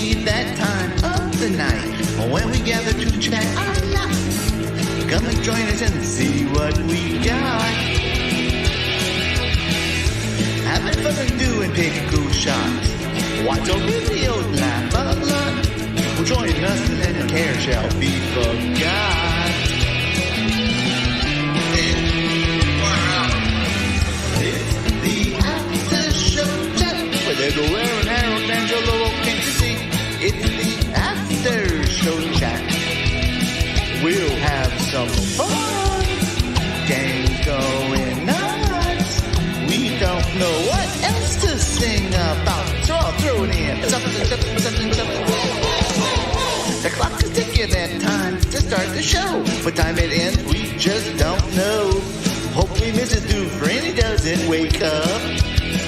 be that time of the night when we gather to chat. Come and join us and see what we got. Having fun and doing take cool shots. Watch our videos, laugh a lot. Well, join us and no care shall be forgot. It's the after show chat with Little Erin, Harold, Angelo, can't you see? It's the after show chat. We'll have some fun. Games going nuts. We don't know what else to sing about. So I'll throw it in. Something. The clock is ticking and time to start the show. What time it ends, we just don't know. Hopefully Mrs. Dufresne doesn't wake up.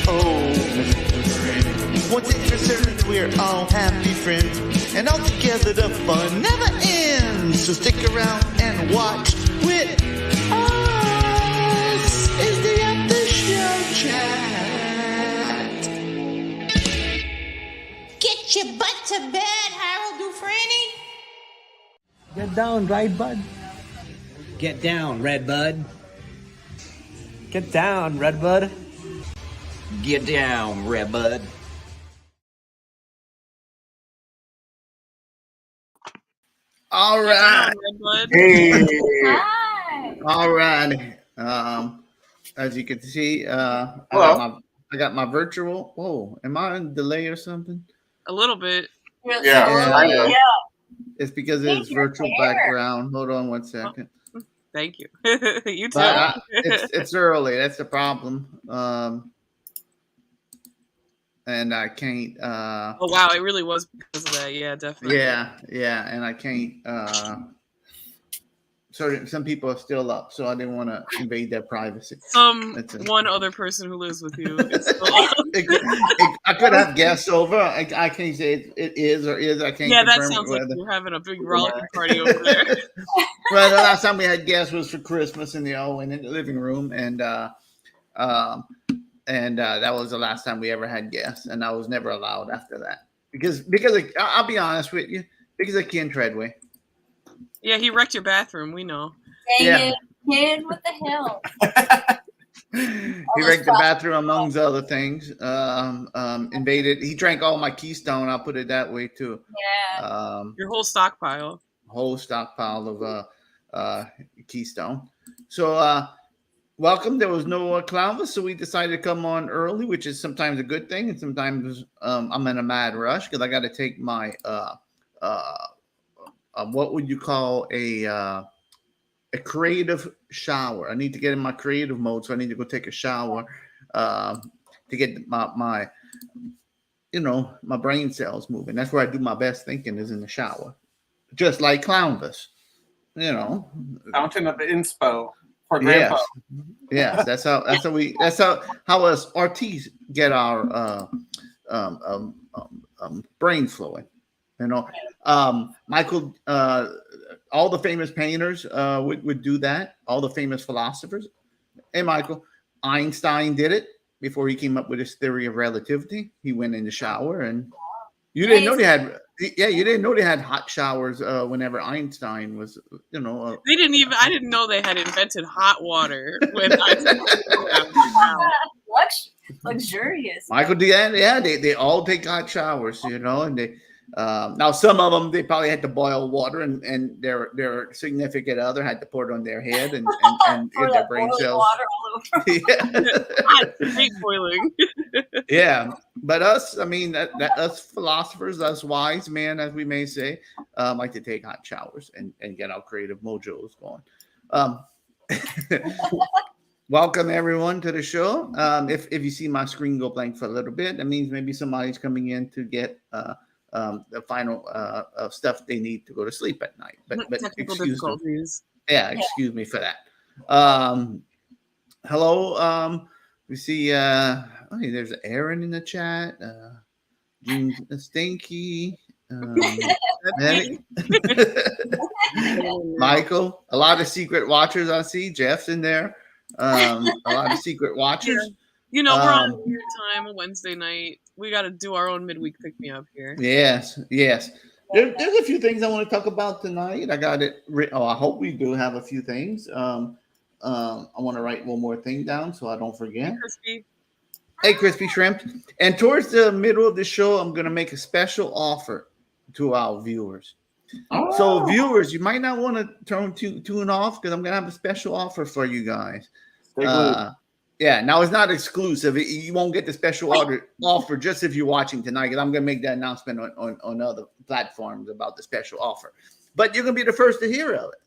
Oh, Mrs. Dufresne. One thing for certain, we're all happy friends. And all together the fun never ends. So stick around and watch with us. Is the after show chat. Get your butt to bed, Harold Dufresne. Get down, right, bud? Get down, Red Bud. Get down, Redbud. Get down, Red Bud. All right. Hey. Hi. All right. As you can see, I got my virtual. Whoa, am I on delay or something? A little bit. Yeah. It's because it's virtual background. Hold on one second. Thank you. You too. It's early. That's the problem. And I can't. Oh wow, it really was because of that. Yeah, definitely. Yeah, and I can't. Some people are still up, so I didn't want to invade their privacy. One other person who lives with you is still up. I could have guests over. I can't say it is or is. I can't. Yeah, that confirm sounds like whether. you're having a big rollicking party over there. Well, the last time we had guests was for Christmas in the living room, and that was the last time we ever had guests, and I was never allowed after that because I'll be honest with you, because of Ken Treadway. Yeah, he wrecked your bathroom. We know. Dang it, kid, what the hell? He wrecked the bathroom amongst other things. Invaded. He drank all my Keystone. I'll put it that way too. Yeah. Your whole stockpile. Whole stockpile of Keystone. So welcome. There was no Clownvis, so we decided to come on early, which is sometimes a good thing, and sometimes I'm in a mad rush because I got to take my what would you call a creative shower. I need to get in my creative mode, so I need to go take a shower to get my brain cells moving. That's where I do my best thinking, is in the shower, just like Clownvis. Fountain of inspo for grandpa. Yes, that's how us RTs get our brain flowing. Michael, all the famous painters would do that. All the famous philosophers. Hey, Michael, Einstein did it before he came up with his theory of relativity. He went in the shower, and you didn't know they had. Yeah, you didn't know they had hot showers whenever Einstein was. They didn't even. I didn't know they had invented hot water when Einstein. What? Luxurious. Michael, they all take hot showers, and they. Now, some of them, they probably had to boil water, and their significant other had to pour it on their head and get their brain cells. Water all over. I hate boiling. Yeah, but us, us philosophers, us wise men, as we may say, like to take hot showers and get our creative mojos going. Welcome everyone to the show. If you see my screen go blank for a little bit, that means maybe somebody's coming in to get the final stuff they need to go to sleep at night. But technical difficulties. Excuse me for that. Hello. We see. There's Aaron in the chat. Jean Stinky. Michael. A lot of secret watchers I see. Jeff's in there. A lot of secret watchers. We're on weird time, a Wednesday night. gotta do our own midweek pick me up here. Yes. There's a few things I want to talk about tonight. I got it. I hope we do have a few things. I want to write one more thing down so I don't forget. Hey, Crispy Shrimp. And towards the middle of the show, I'm going to make a special offer to our viewers. Oh. So, viewers, you might not want to tune off because I'm going to have a special offer for you guys. Yeah, now it's not exclusive. You won't get the special offer just if you're watching tonight, because I'm going to make that announcement on other platforms about the special offer. But you're going to be the first to hear of it,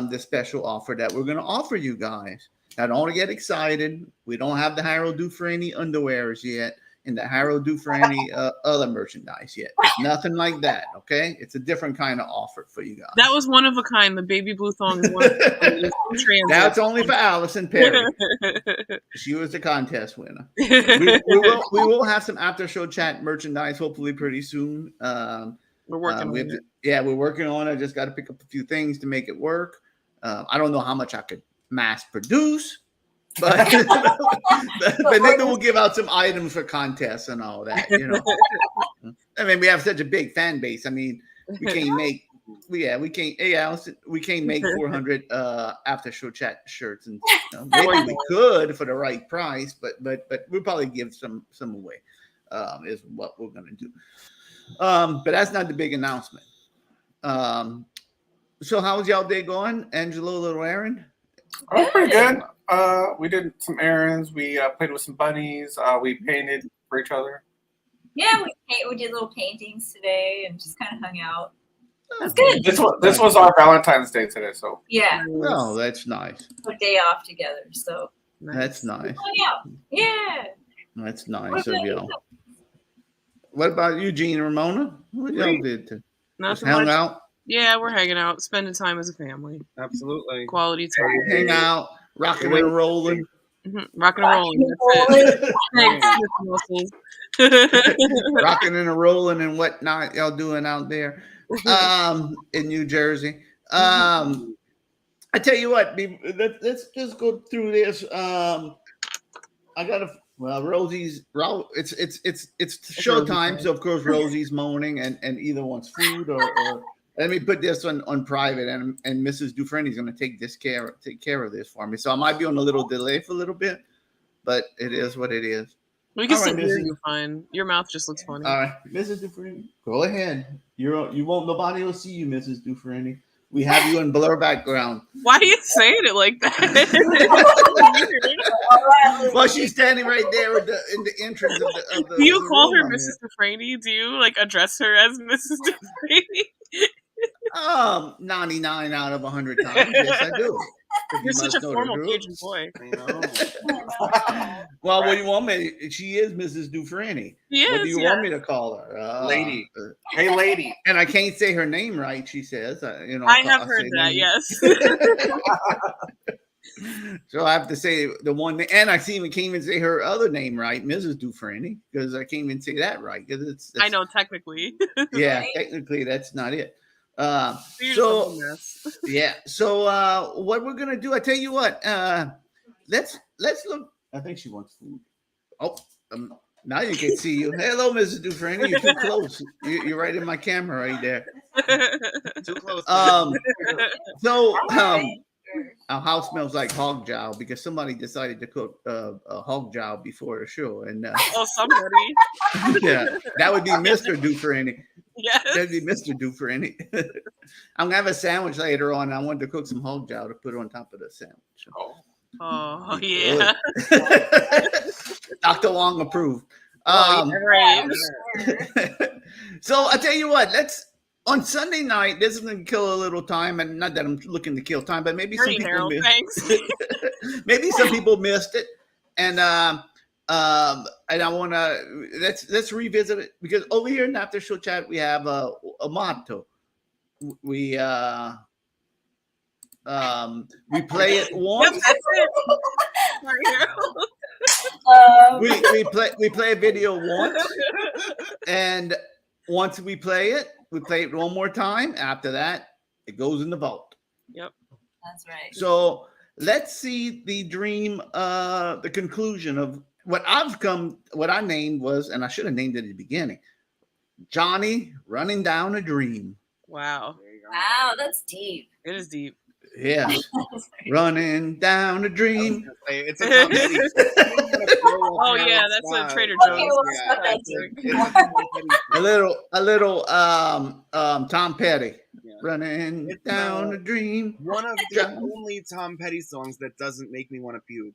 the special offer that we're going to offer you guys. Now, don't get excited. We don't have the Harold Dufresne underwears yet and the Harold Dufresne other merchandise yet. Nothing like that, okay? It's a different kind of offer for you guys. That was one of a kind. The baby blue thong is one of a kind. That's only for Allison Perry. She was the contest winner. We will have some after show chat merchandise hopefully pretty soon. We're working on it. Yeah, we're working on it. I just got to pick up a few things to make it work. I don't know how much I could mass produce, but maybe we'll give out some items for contests and all that. You know, I mean, we have such a big fan base. I mean, we can't make. We can't make 400 after show chat shirts, and maybe we could for the right price, but we'll probably give some away. Is what we're gonna do. But that's not the big announcement. So how's y'all day going, Angelo, Little Erin? Oh, pretty good. We did some errands. We played with some bunnies. We painted for each other. Yeah, we did little paintings today and just kind of hung out. That's good. This was our Valentine's Day today, so yeah. Oh, that's nice. A day off together, so that's nice. Yeah. That's nice of y'all. What about you, Gene and Ramona? What y'all did to just hang out? Yeah, we're hanging out, spending time as a family. Absolutely. Quality time. Hang out, rocking and rolling. Mm-hmm. Rocking and rolling. That's it. Rocking and rolling and whatnot y'all doing out there in New Jersey. I tell you what, let's just go through this. I gotta. Well, Rosie's. It's showtime, so of course Rosie's moaning, and either wants food or let me put this on private, and Mrs. Dufresne is going to take care of this for me. So I might be on a little delay for a little bit, but it is what it is. We can still hear you fine. Your mouth just looks funny. All right, Mrs. Dufresne, go ahead. You won't. Nobody will see you, Mrs. Dufresne. We have you in blur background. Why are you saying it like that? Well, she's standing right there in the entrance of the. Do you call her Mrs. Dufresne? Do you address her as Mrs. Dufresne? 99 out of 100 times. Yes, I do. You're such a formal Cajun boy. Well, what do you want me? She is Mrs. Dufresne. What do you want me to call her? Lady. Hey, lady. And I can't say her name right. She says, I have heard that. Yes. So I have to say the one, and I can't even say her other name right, Mrs. Dufresne, because I can't even say that right. Because I know technically. Yeah, technically that's not it. So what we're gonna do? I tell you what. Let's look. I think she wants food. Oh, now you can see you. Hello, Mrs. Dufresne. You're too close. You're right in my camera right there. Too close. Our house smells like hog jowl because somebody decided to cook a hog jowl before the show, and somebody. Yeah, that would be Mr. Dufresne. Yes. That'd be Mr. Dufresne. I'm gonna have a sandwich later on. I wanted to cook some hog jowl to put on top of the sandwich. Oh yeah. Dr. Wong approved. Right. So I tell you what, on Sunday night, this is going to kill a little time, and not that I'm looking to kill time, but maybe some people maybe some people missed it, and I want to let's revisit it because over here in After Show Chat we have a motto. We play it once. We play a video once, and once we play it one more time. After that, it goes in the vault. Yep, that's right. So let's see the dream, the conclusion of what I named was, and I should have named it at the beginning, Johnny Running Down a Dream. Wow. There you go. Wow, that's deep. It is deep. Yeah. Running down a dream. It's a Tom Petty. Oh yeah, that's a Trader Okay, Joe's. well, Yeah, stop that, it's dude. A little Tom Petty. Yeah. Running It's, down a dream. one of the only Tom Petty songs that doesn't make me want to puke.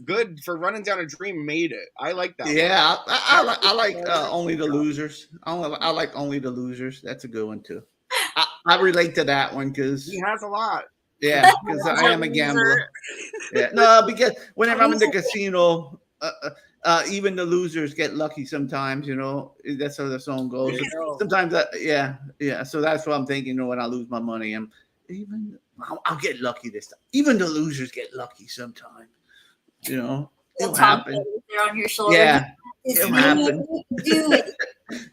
Good for Running Down a Dream. Made it. I like that. Yeah, I like Only the Losers. I like Only the Losers. That's a good one too. I relate to that one because He has a lot. yeah, because I am a gambler. Yeah, no, because whenever I'm in the casino, even the losers get lucky sometimes. You know, that's how the song goes. There you go. Sometimes, yeah. So that's what I'm thinking. You know, when I lose my money, I'll get lucky this time. Even the losers get lucky sometimes. You know, it'll Tom happen. Petty, they're on your shoulder. Yeah, It's it'll me. happen. Do it.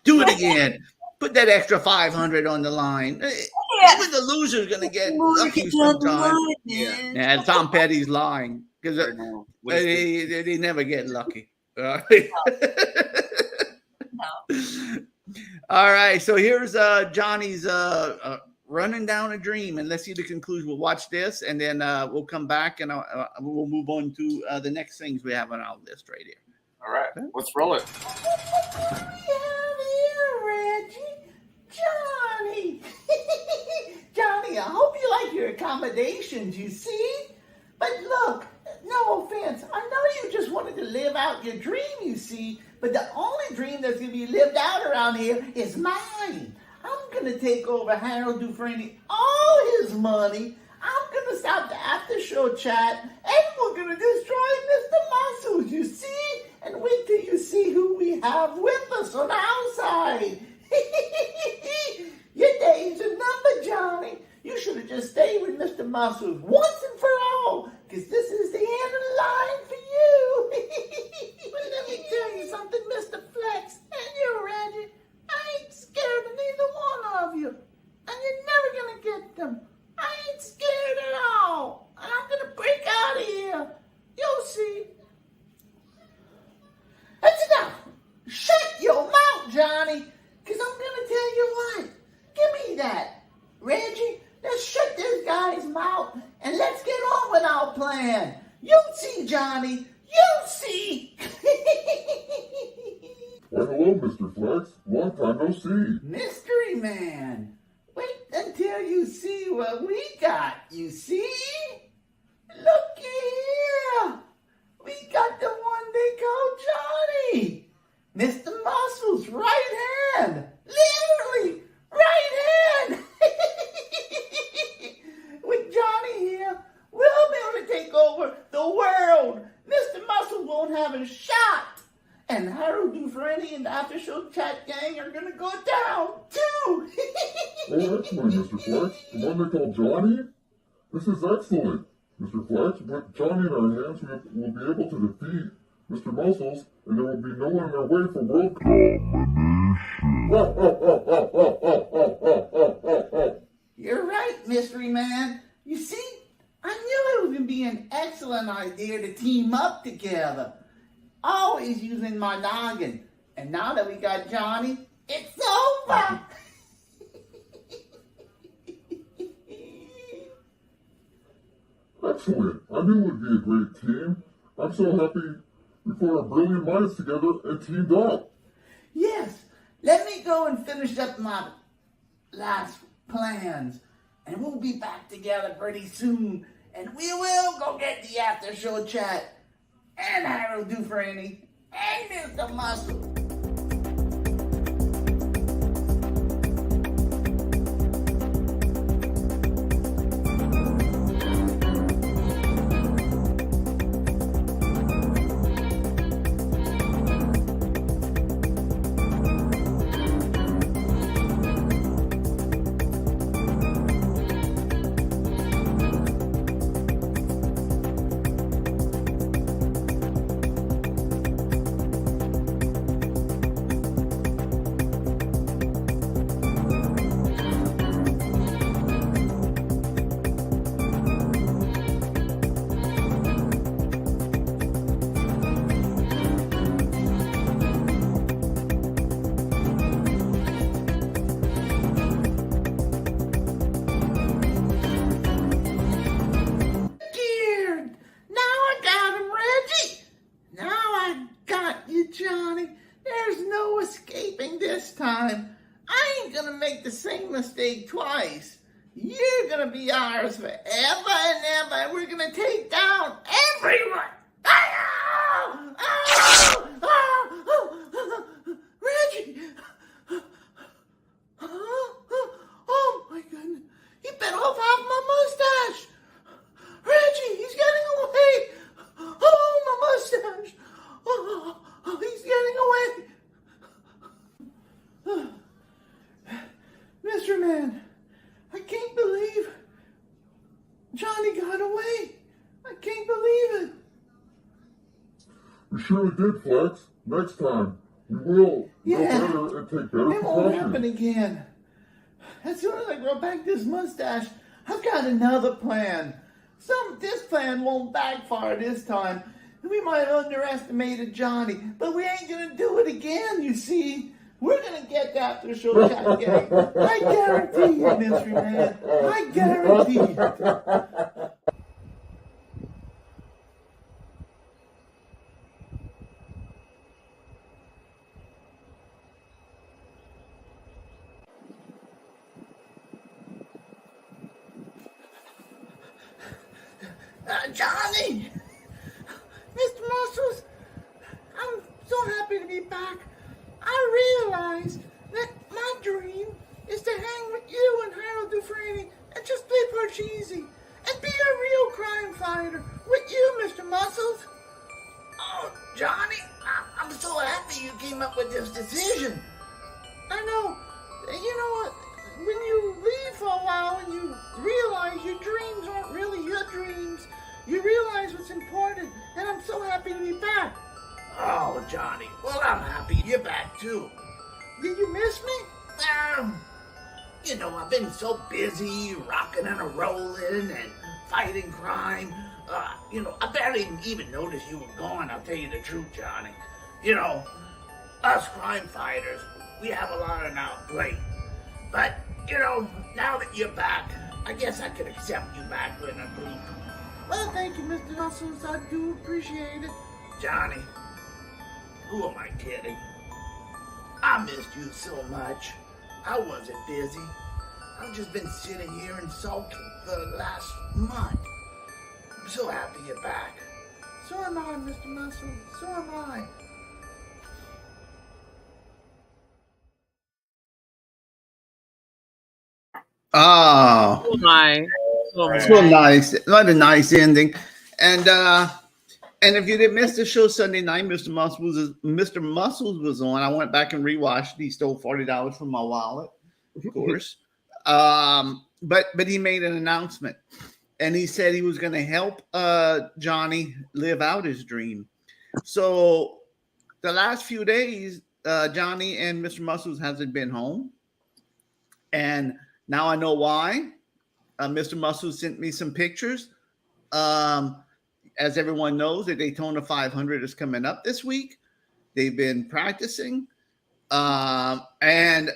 Do it again. Put that extra 500 on the line. Yeah. Even the loser's gonna get More lucky than the sometime. line, Yeah. man. Yeah, Tom Petty's lying because I know. What is this? they never get lucky. No. All right, so here's Johnny's running down a dream, and let's see the conclusion. We'll watch this, and then we'll come back and we'll move on to the next things we have on our list right here. All right, let's roll it. Johnny. Johnny, I hope you like your accommodations, you see? But look, no offense, I know you just wanted to live out your dream, you see, but the only dream that's going to be lived out around here is mine. I'm going to take over Harold Dufresne, all his money. I'm going to stop the after-show chat, and we're going to destroy Mr. Muscles, you see? And wait till you see who we have with us on our side. Your days are numbered, Johnny. You should have just stayed with Mr. Muscles once and for all, because this is the end of the line for you. But let me tell you something, Mr. Flex, and you, Reggie. I ain't scared of neither one of you, and you're never going to get them. I ain't scared at all, and I'm going to break out of here. You'll see. That's enough. Shut your mouth, Johnny, because I'm going to tell you what. Give me that. Reggie, let's shut this guy's mouth and let's get on with our plan. You'll see, Johnny. You'll see. Why, hello, Mr. Flex. Long time no see. Mystery Man. Wait until you see what we got, you see? Looky here. We got the one they call Johnny. Mr. Muscles' right hand. Literally, right hand. With Johnny here, we'll be able to take over the world. Mr. Muscle won't have a shot. And Harold Dufresne and the After Show Chat gang are going to go down, too. Oh, excellent, Mr. Flex. The one they call Johnny? This is excellent. Mr. Flex, with Johnny in our hands, we'll be able to defeat Mr. Muscles, and there will be no one in our way for world domination. You're right, Mystery Man. You see, I knew it was going to be an excellent idea to team up together. Always using my noggin. And now that we got Johnny, it's over. Excellent. I knew it would be a great team. I'm so happy we put our brilliant minds together and teamed up. Yes, let me go and finish up my last plans. And we'll be back together pretty soon. And we will go get the after show chat. And Harold Dufresne. And Mr. Muscle. this time, I ain't gonna make the same mistake twice. You're gonna be ours forever and ever, and we're gonna take down everyone. Reggie! Oh my goodness. He bit off half my mustache. Reggie, he's getting away. Oh, my mustache. Oh, he's getting away. Mr. Man, I can't believe Johnny got away. I can't believe it. We surely did, Flex. Next time, we will know better and take better It won't happen precautions. again. As soon as I grow back this mustache, I've got another plan. This plan won't backfire this time. We might have underestimated Johnny, but we ain't gonna do it again, you see. We're gonna get after the show chat gang. I guarantee you, Mystery Man. I guarantee it. Johnny! Mr. Muscles, I'm so happy to be back. I realized that my dream is to hang with you and Harold Dufresne and just play Parcheesi and be a real crime fighter with you, Mr. Muscles. Oh, Johnny, I'm so happy you came up with this decision. I know, you know what? When you leave for a while and you realize your dreams aren't really your dreams, you realize what's important, and I'm so happy to be back. Oh, Johnny, well, I'm happy you're back, too. Did you miss me? You know, I've been so busy rocking and a-rolling and fighting crime. You know, I barely even noticed you were gone, I'll tell you the truth, Johnny. You know, us crime fighters, we have a lot on our plate. But, you know, now that you're back, I guess I can accept you back in a group. Well, thank you, Mr. Muscles. I do appreciate it. Johnny, who am I kidding? I missed you so much. I wasn't busy. I've just been sitting here and sulking for the last month. I'm so happy you're back. So am I, Mr. Muscles. So am I. Oh, Oh my. Oh my. so nice. What a nice ending. And if you didn't miss the show Sunday night, Mr. Muscles was on. I went back and rewatched. He stole $40 from my wallet, of course. But he made an announcement, and he said he was going to help Johnny live out his dream. So the last few days, Johnny and Mr. Muscles hasn't been home, and now I know why. Mr. Muscles sent me some pictures. As everyone knows, the Daytona 500 is coming up this week. They've been practicing, and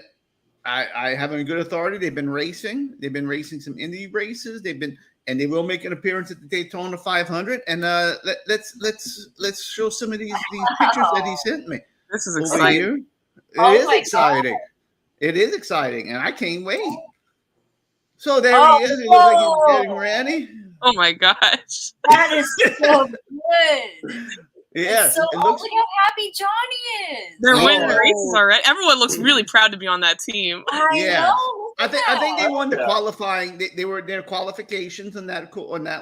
I have a good authority. They've been racing. They've been racing some Indy races. And they will make an appearance at the Daytona 500. And let's show some of these pictures that he sent me. This is Over exciting. here. Oh It is my exciting. It is exciting, and I can't wait. So there Oh, he is. He looks like he's whoa. getting ready. Oh my gosh. That is so good. Yes, So, it looks. look how happy Johnny is. They're Oh. winning races already. Everyone looks really proud to be on that team. I Yeah. know. I think they that. won the qualifying. They were their qualifications on that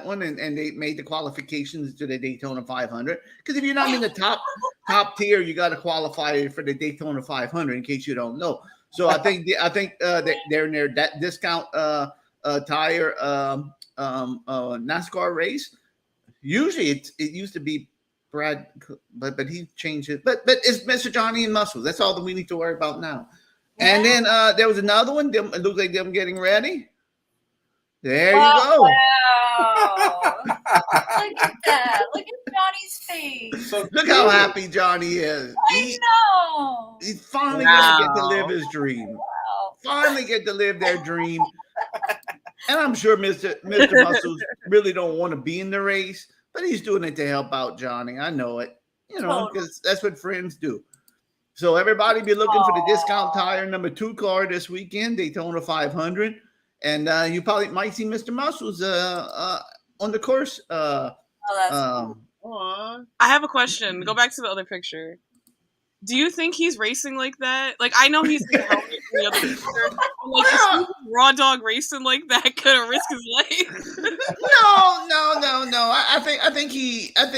one, and they made the qualifications to the Daytona 500. Because if you're not in the top tier, you got to qualify for the Daytona 500. In case you don't know, so I think that they're in their that discount tire NASCAR race. Usually it used to be Brad, but he changed it. But it's Mr. Johnny and Muscles. That's all that we need to worry about now. And then there was another one. It looks like them getting ready. There you go. Wow. Look at that. Look at Johnny's face. So Look how happy Johnny is. I know. He's finally gonna get to Wow. live his dream. Wow. Finally get to live their dream. And I'm sure Mr. Muscles really don't want to be in the race, but he's doing it to help out Johnny. I know it. You know, because that's what friends do. So everybody be looking for the discount tire number 2 car this weekend, Daytona 500, and you probably might see Mr. Muscles on the course. Oh, that's Aw. I have a question. Go back to the other picture. Do you think he's racing like that? Like, I know he's in the helmet in the other picture. I'm like, is he raw dog racing like that? Gonna risk his life? No. I think he as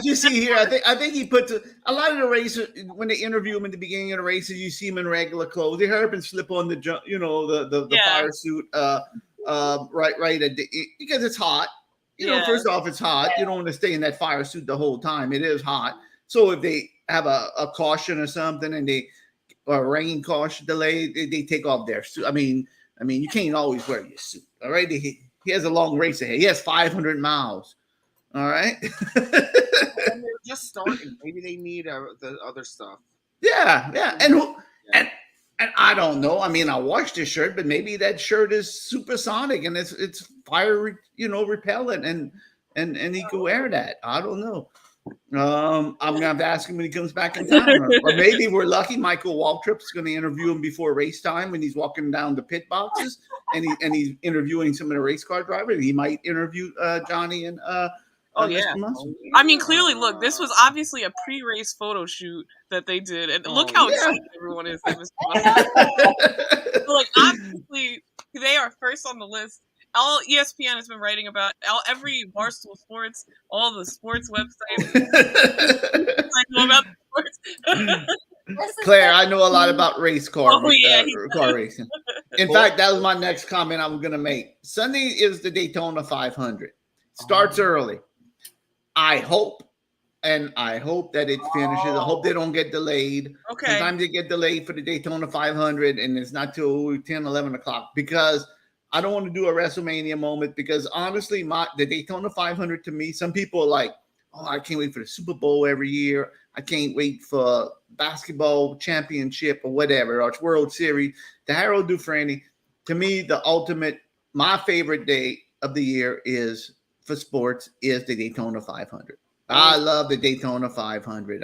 you see here, I think he puts a lot of the racers when they interview him in the beginning of the races, you see him in regular clothes. They hurry up and slip on the fire suit right at because it's hot. You know, first off, it's hot. You don't want to stay in that fire suit the whole time. It is hot. So if they have a caution or something and or a rain caution delay, they take off their suit. I mean, you can't always wear your suit. All right. He has a long race ahead. He has 500 miles. All right. And they're just starting. Maybe they need the other stuff. Yeah. And I don't know. I mean, I watched his shirt, but maybe that shirt is supersonic and it's fire, repellent, and he could wear that. I don't know. I'm gonna have to ask him when he comes back in town, or maybe we're lucky. Michael Waltrip's going to interview him before race time when he's walking down the pit boxes, and he's interviewing some of the race car drivers. He might interview Johnny and Mr. Muscle. I mean, clearly, look, this was obviously a pre-race photo shoot that they did, and look how excited everyone is that Mr. Muscle. So, like, obviously, they are first on the list. All ESPN has been writing about every Barstool Sports, all the sports websites. I know about sports. Claire, I know a lot about race car, car racing. In fact, that was my next comment I was going to make. Sunday is the Daytona 500. Starts early. I hope that it finishes. I hope they don't get delayed. Okay. Sometimes they get delayed for the Daytona 500, and it's not till 10, 11 o'clock because I don't want to do a WrestleMania moment because honestly, the Daytona 500 to me, some people are like, oh, I can't wait for the Super Bowl every year. I can't wait for basketball championship or whatever, or World Series. The Harold Dufresne, to me, my favorite day of the year for sports is the Daytona 500. I love the Daytona 500.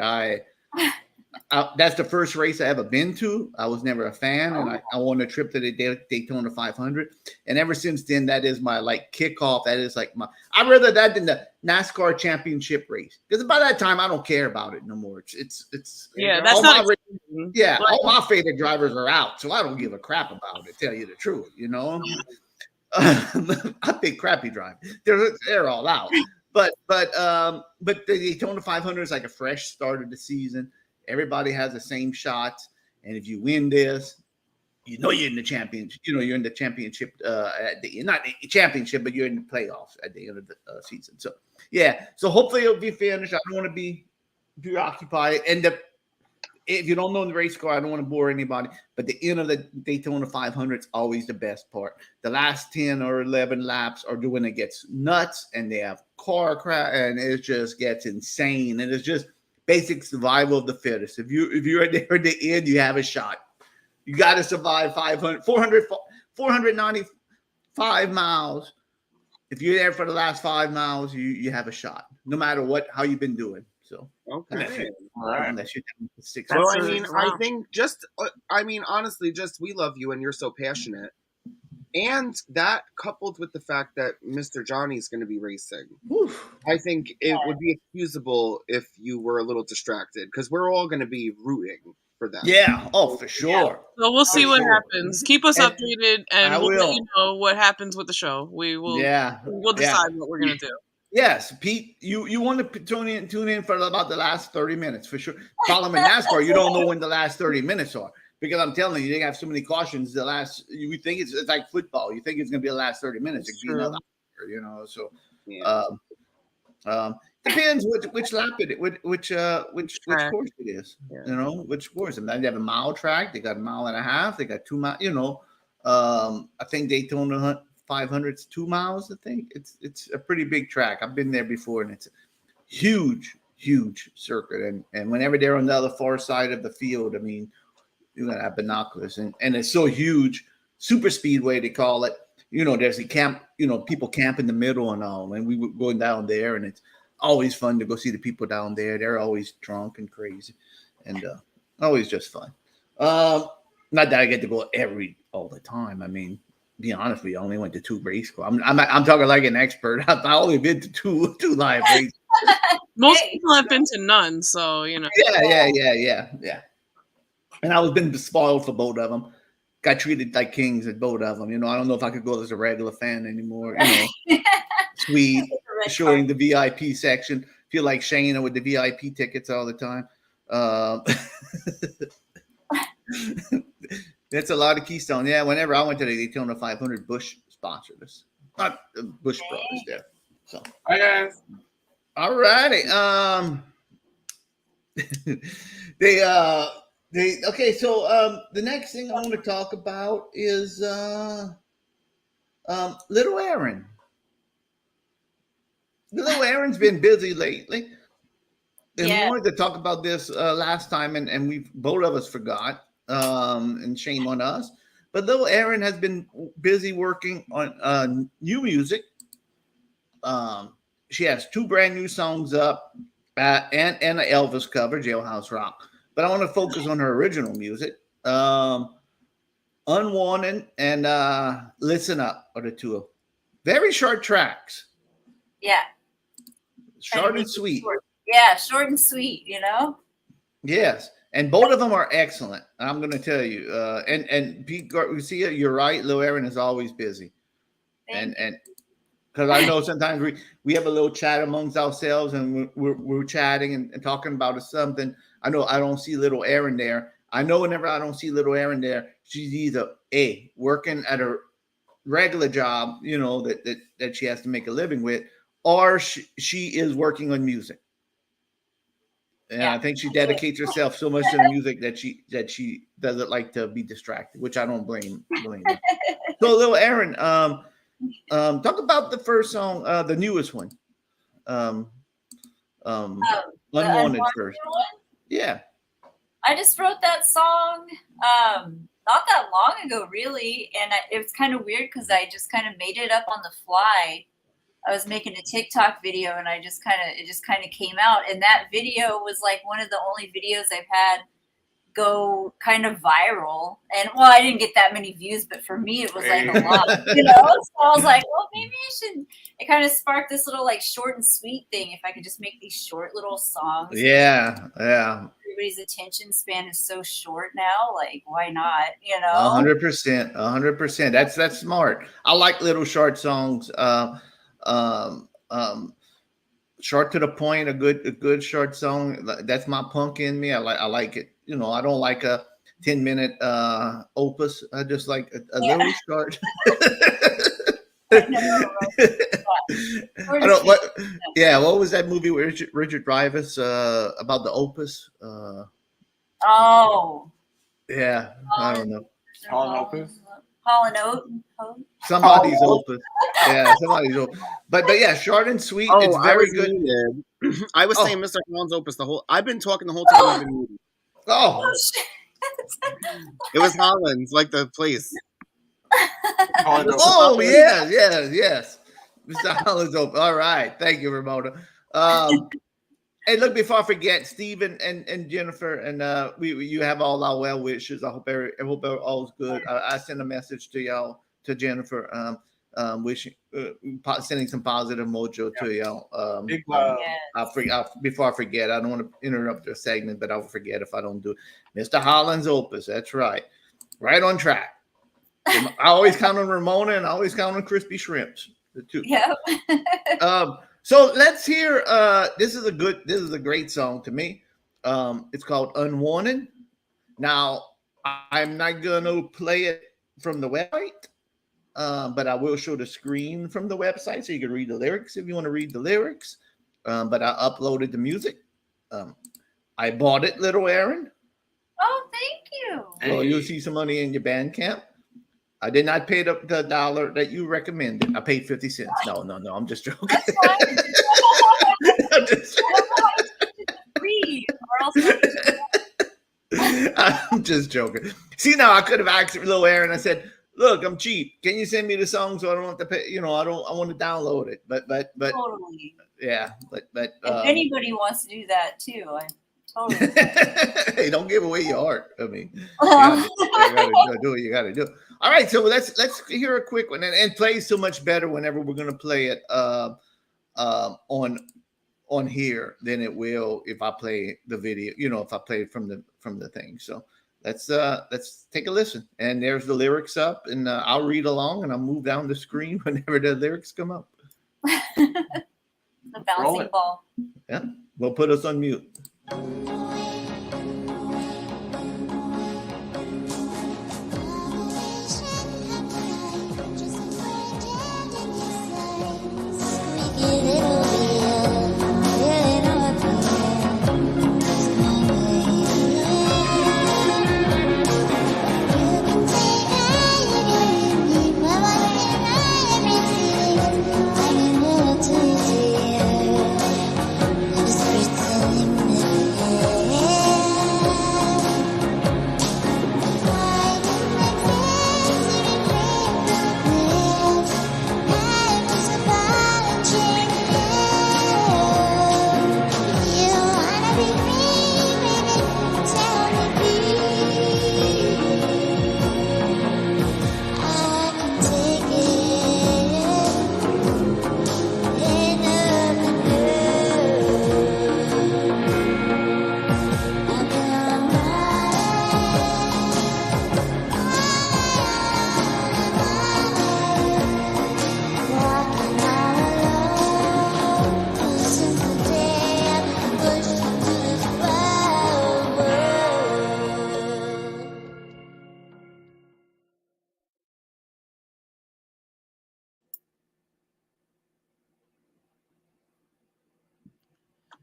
That's the first race I ever been to. I was never a fan, and I won a trip to the Daytona 500. And ever since then, that is my kickoff. That is I'd rather that than the NASCAR championship race because by that time I don't care about it no more. It's that's not all my favorite drivers are out, so I don't give a crap about it. Tell you the truth, I think crappy drivers. They're all out. But the Daytona 500 is like a fresh start of the season. Everybody has the same shots, and if you win this, you're in the championship. You're in the championship not the championship, but you're in the playoffs at the end of the season. So so hopefully it'll be finished. I don't want to be preoccupied. And if you don't know the race car, I don't want to bore anybody, but the end of the Daytona 500 is always the best part. The last 10 or 11 laps are when it gets nuts, and they have car crash, and it just gets insane, and it's just basic survival of the fittest. If you're there at the end, you have a shot. You got to survive 495 miles. If you're there for the last 5 miles, you have a shot, no matter how you've been doing. So okay, all right. That should be 6. Well, I think honestly, we love you and you're so passionate. And that coupled with the fact that Mr. Johnny's going to be racing, I think it would be excusable if you were a little distracted because we're all going to be rooting for them. Yeah. Oh, for sure. Yeah. So we'll see what happens. Keep us updated, and we'll let you know what happens with the show. We will. Yeah. We'll decide what we're going to do. Yes, Pete, you want to tune in for about the last 30 minutes for sure. Following NASCAR, you don't know when the last 30 minutes are. Because I'm telling you, they have so many cautions. You think it's like football. You think it's going to be the last 30 minutes. It could be another hour, So, depends which lap which course it is. Yeah. Which course. And they have a mile track. They got a mile and a half. They got 2 miles. I think Daytona 500 is 2 miles. I think it's a pretty big track. I've been there before, and it's a huge circuit. And whenever they're on the other far side of the field, I mean, you're gonna have binoculars, and it's so huge. Super speedway, they call it. There's a camp. People camp in the middle and all. And we were going down there, and it's always fun to go see the people down there. They're always drunk and crazy, and always just fun. Not that I get to go all the time. I mean, be honest with you, I only went to 2 race clubs. I'm talking like an expert. I only been to two live races. Most people have been to none, so you know. Yeah. And I was been spoiled for both of them. Got treated like kings at both of them. You know, I don't know if I could go as a regular fan anymore. You know, sweet, showing the VIP section. Feel like Shayna with the VIP tickets all the time. That's a lot of Keystone. Yeah, whenever I went to the Daytona 500, Bush sponsored us. Not Bush Brothers there. So, hi guys. All righty. Okay. So the next thing I want to talk about is Little Erin. Little Erin's been busy lately. And we wanted to talk about this last time, and we both of us forgot. And shame on us. But Little Erin has been busy working on new music. She has 2 brand new songs up and an Elvis cover, Jailhouse Rock. But I want to focus on her original music. Unwanted and Listen Up are the 2 very short tracks. Yeah. Short and sweet. Yeah, short and sweet, you know? Yes. And both of them are excellent. I'm going to tell you. And Pete Garcia, you're right. Little Erin is always busy. And because I know sometimes we have a little chat amongst ourselves, and we're chatting and talking about something. I know I don't see Little Erin there. I know whenever I don't see Little Erin there, she's either working at a regular job, you know, that she has to make a living with, or she is working on music. And I think she dedicates herself so much to the music that she doesn't like to be distracted, which I don't blame her. So, Little Erin, talk about the first song, the newest one, Unwanted first. One? Yeah, I just wrote that song not that long ago, really, and it was kind of weird because I just kind of made it up on the fly. I was making a TikTok video, and it just kind of came out. And that video was like one of the only videos I've had go kind of viral. And well, I didn't get that many views, but for me, it was like a lot, you know? So I was like, well, maybe I should. It kind of sparked this little like short and sweet thing. If I could just make these short little songs. Yeah. Everybody's attention span is so short now. Like, why not? You know? 100%. That's smart. I like little short songs. Short to the point, a good short song. That's my punk in me. I like it. You know, I don't like a 10-minute opus. I just like a little short. What was that movie with Richard Dreyfuss about the opus? I don't know. Hall and Oates. Somebody's opus. Yeah, somebody's opus. But yeah, short and sweet. It's very good. I was saying Mr. Holland's opus I've been talking the whole time I've been muted. It was Holland's, like the place. Yes. Mr. Holland's opus. All right. Thank you, Ramona. Hey, look, before I forget, Stephen and Jennifer, and you have all our well wishes. I hope all's good. I send a message to y'all, to Jennifer, wishing, sending some positive mojo to y'all. Big love. Before I forget, I don't want to interrupt their segment, but I'll forget if I don't do it. Mr. Holland's opus. That's right. Right on track. I always count on Ramona, and I always count on crispy shrimps. The 2. Yep. So let's hear. This is a great song to me. It's called Unwanted. Now, I'm not gonna play it from the website, but I will show the screen from the website so you can read the lyrics if you want to read the lyrics. But I uploaded the music. I bought it, Little Erin. Oh, thank you. Well, you'll see some money in your Bandcamp. I did not pay the $1 that you recommended. I paid 50 cents. No, I'm just joking. I'm just joking. See, now I could have asked Little Erin. I said, "Look, I'm cheap. Can you send me the song so I don't have to pay? You know, I want to download it." But totally. Yeah, but if anybody wants to do that too, I'm Totally. Hey, don't give away your art. I mean, you gotta do what you gotta do. All right, so let's hear a quick one, and it plays so much better whenever we're gonna play it on here than it will if I play the video. You know, if I play it from the thing. So let's take a listen. And there's the lyrics up, and I'll read along, and I'll move down the screen whenever the lyrics come up. The bouncing ball. Yeah, we'll put us on mute.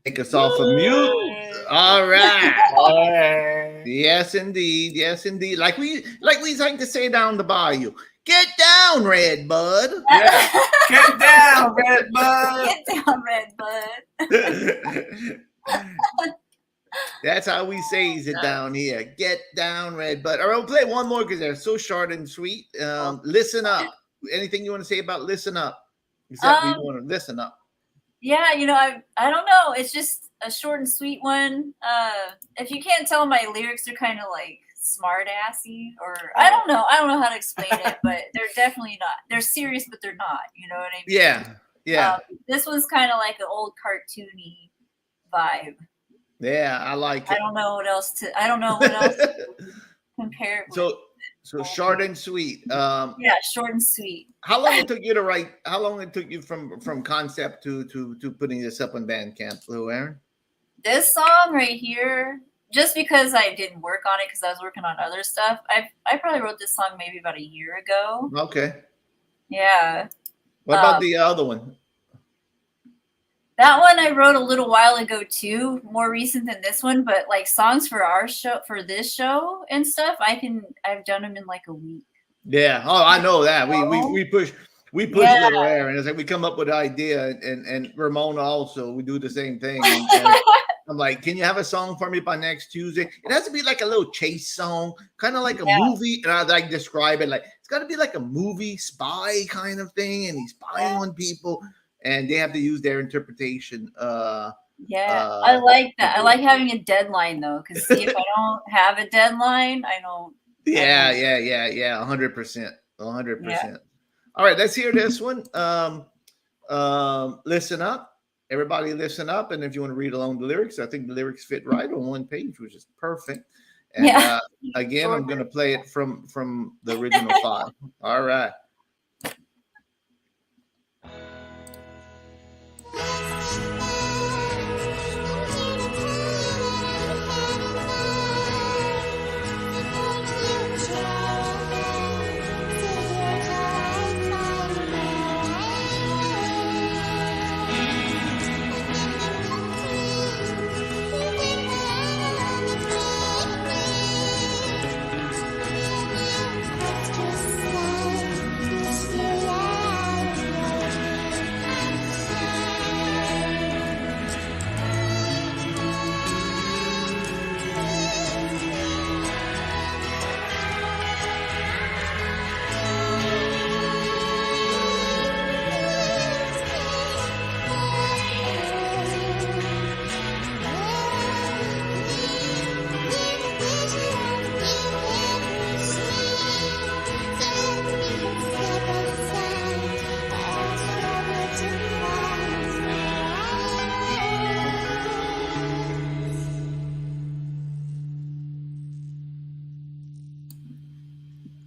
Take us off of mute. All right. Yes, indeed. Yes, indeed. Like we like to say down the bayou. Get down, Red Bud. Yeah. Get down, Red Bud. Get down, Red Bud. That's how we say it down here. Get down, Red Bud. All right, we'll play one more because they're so short and sweet. Listen up. Anything you want to say about listen up? Except we want to listen up. Yeah, you know, I don't know. It's just a short and sweet one. If you can't tell, my lyrics are kind of like smart assy, or I don't know how to explain it, but they're definitely not. They're serious, but they're not. You know what I mean? Yeah, yeah. This one's kind of like an old cartoony vibe. Yeah, I like it. I don't know what else to compare it with. So short and sweet. Yeah, short and sweet. How long it took you to write? How long it took you from concept to putting this up on Bandcamp, Little Erin? This song right here, just because I didn't work on it because I was working on other stuff, I probably wrote this song maybe about a year ago. Okay. Yeah. What about the other one? That one I wrote a little while ago too, more recent than this one, but like songs for our show, for this show and stuff, I've done them in like a week. Yeah. Oh, I know that. We push Yeah. Little Erin. It's like we come up with an idea, and Ramona also, we do the same thing. And I'm like, can you have a song for me by next Tuesday? It has to be like a little chase song, kind of like a movie. And I like describe it like it's got to be like a movie spy kind of thing, and he's spying on people. And they have to use their interpretation. I like that. I like having a deadline though, because if I don't have a deadline, I don't. Yeah. 100%. 100%. All right, let's hear this one. Listen up. Everybody listen up. And if you want to read along the lyrics, I think the lyrics fit right on one page, which is perfect. And again, I'm going to play it from the original file. All right.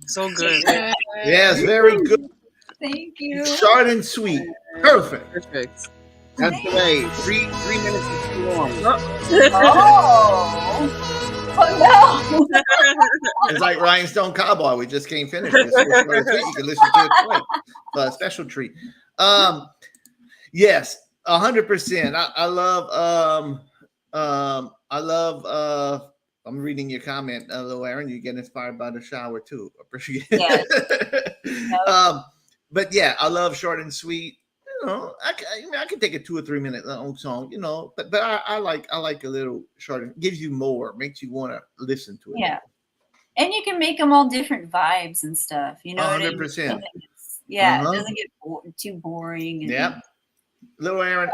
So good. Yes, very good. Thank you. Short and sweet. Perfect. Perfect. That's the way. 3 minutes is too long. Oh no. It's like Rhinestone Cowboy. We just can't finish it. It's so short and sweet. You can listen to it twice. But a special treat. Yes, 100%. I love I'm reading your comment, Little Erin. You get inspired by the shower too. Appreciate it. Yes. But yeah, I love short and sweet. You know, I can take a 2 or 3 minute long song. You know, but I like a little shorter. Gives you more, makes you want to listen to it. Yeah, and you can make them all different vibes and stuff. You know, 100%. Yeah, it doesn't get too boring. And, yeah, Little Erin,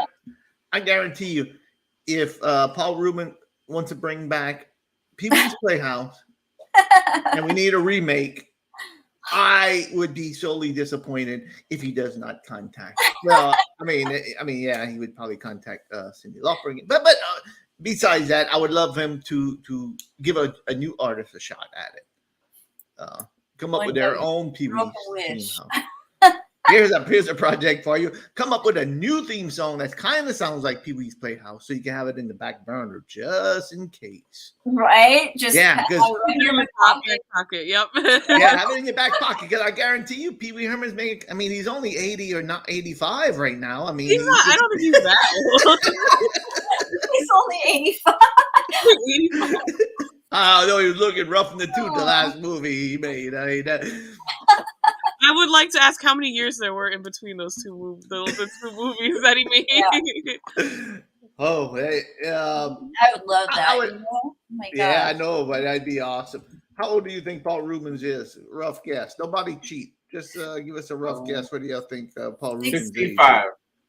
I guarantee you, if Paul Rubin wants to bring back Pee-wee's Playhouse and we need a remake, I would be solely disappointed if he does not contact. Well, I mean, yeah, he would probably contact Cyndi Lauper again. But besides that, I would love him to give a new artist a shot at it. Come up with their own Pee-wee's theme. Here's a project for you. Come up with a new theme song that kind of sounds like Pee-wee's Playhouse, so you can have it in the back burner just in case. Right? Just yeah, because in your pocket. Yep. yeah, have it in your back pocket. Because I guarantee you, Pee Wee Herman's making. I mean, he's only 80 or not 85 right now. I mean, he's not. I don't think he's that old. He's only 85. 85. I know he was looking rough in the tooth the last movie he made. I would like to ask how many years there were in between those two movies that he made. Yeah. Oh, hey, I would love that. Oh my God. Yeah, I know, but that'd be awesome. How old do you think Paul Rubens is? Rough guess. Nobody cheat. Just give us a rough guess. What do you think Paul Rubens is? 65.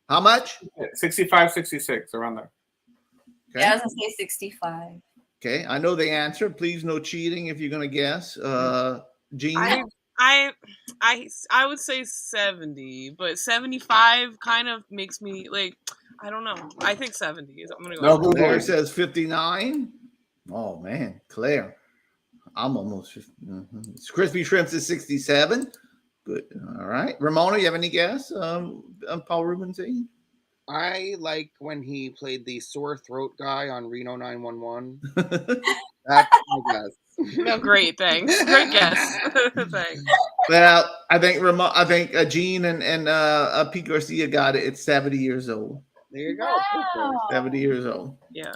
How much? 65, 66, around there. Okay. Yeah, I was going to say 65. Okay, I know the answer. Please, no cheating if you're going to guess. Gene? I would say 70, but 75 kind of makes me like, I don't know. I think 70 is. I'm gonna go. No, Claire says 59. Oh man, Claire, I'm almost 50. Crispy Shrimps is 67. Good. All right, Ramona, you have any guess? Paul Rubens age? I like when he played the sore throat guy on Reno 911. That's my guess. No, great, thanks. Great guess. Thanks. Well, I think Gene and Pete Garcia got it. It's 70 years old. There you go. Wow. 70 years old. Yeah.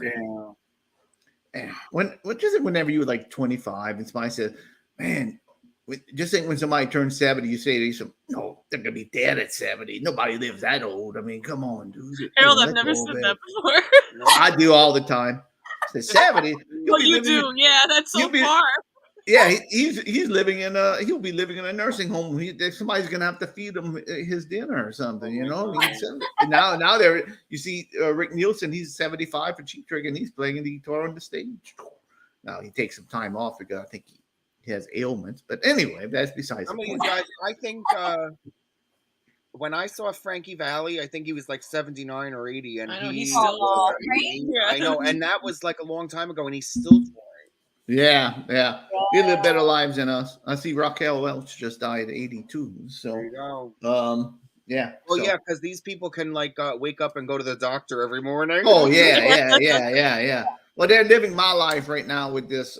Whenever you were like 25 and somebody said, man, just think when somebody turns 70, you say to yourself, no, they're going to be dead at 70. Nobody lives that old. I mean, come on, dude. Harold, I've never said that before. I do all the time. I say 70. Well, you do. Yeah, that's so far. Yeah, he's living in he'll be living in a nursing home. Somebody's gonna have to feed him his dinner or something, you know. And now there you see Rick Nielsen. He's 75 for Cheap Trick, and he's playing the guitar on the stage. Now he takes some time off because I think he has ailments. But anyway, that's besides the point. Guys, I think when I saw Frankie Valli, I think he was like 79 or 80, and he's still I know, and that was like a long time ago, and he's still touring. Yeah. He lived better lives than us. I see Raquel Welch just died at 82. So there you go. Yeah. Well, yeah, because these people can like wake up and go to the doctor every morning. Oh yeah. Well, they're living my life right now with this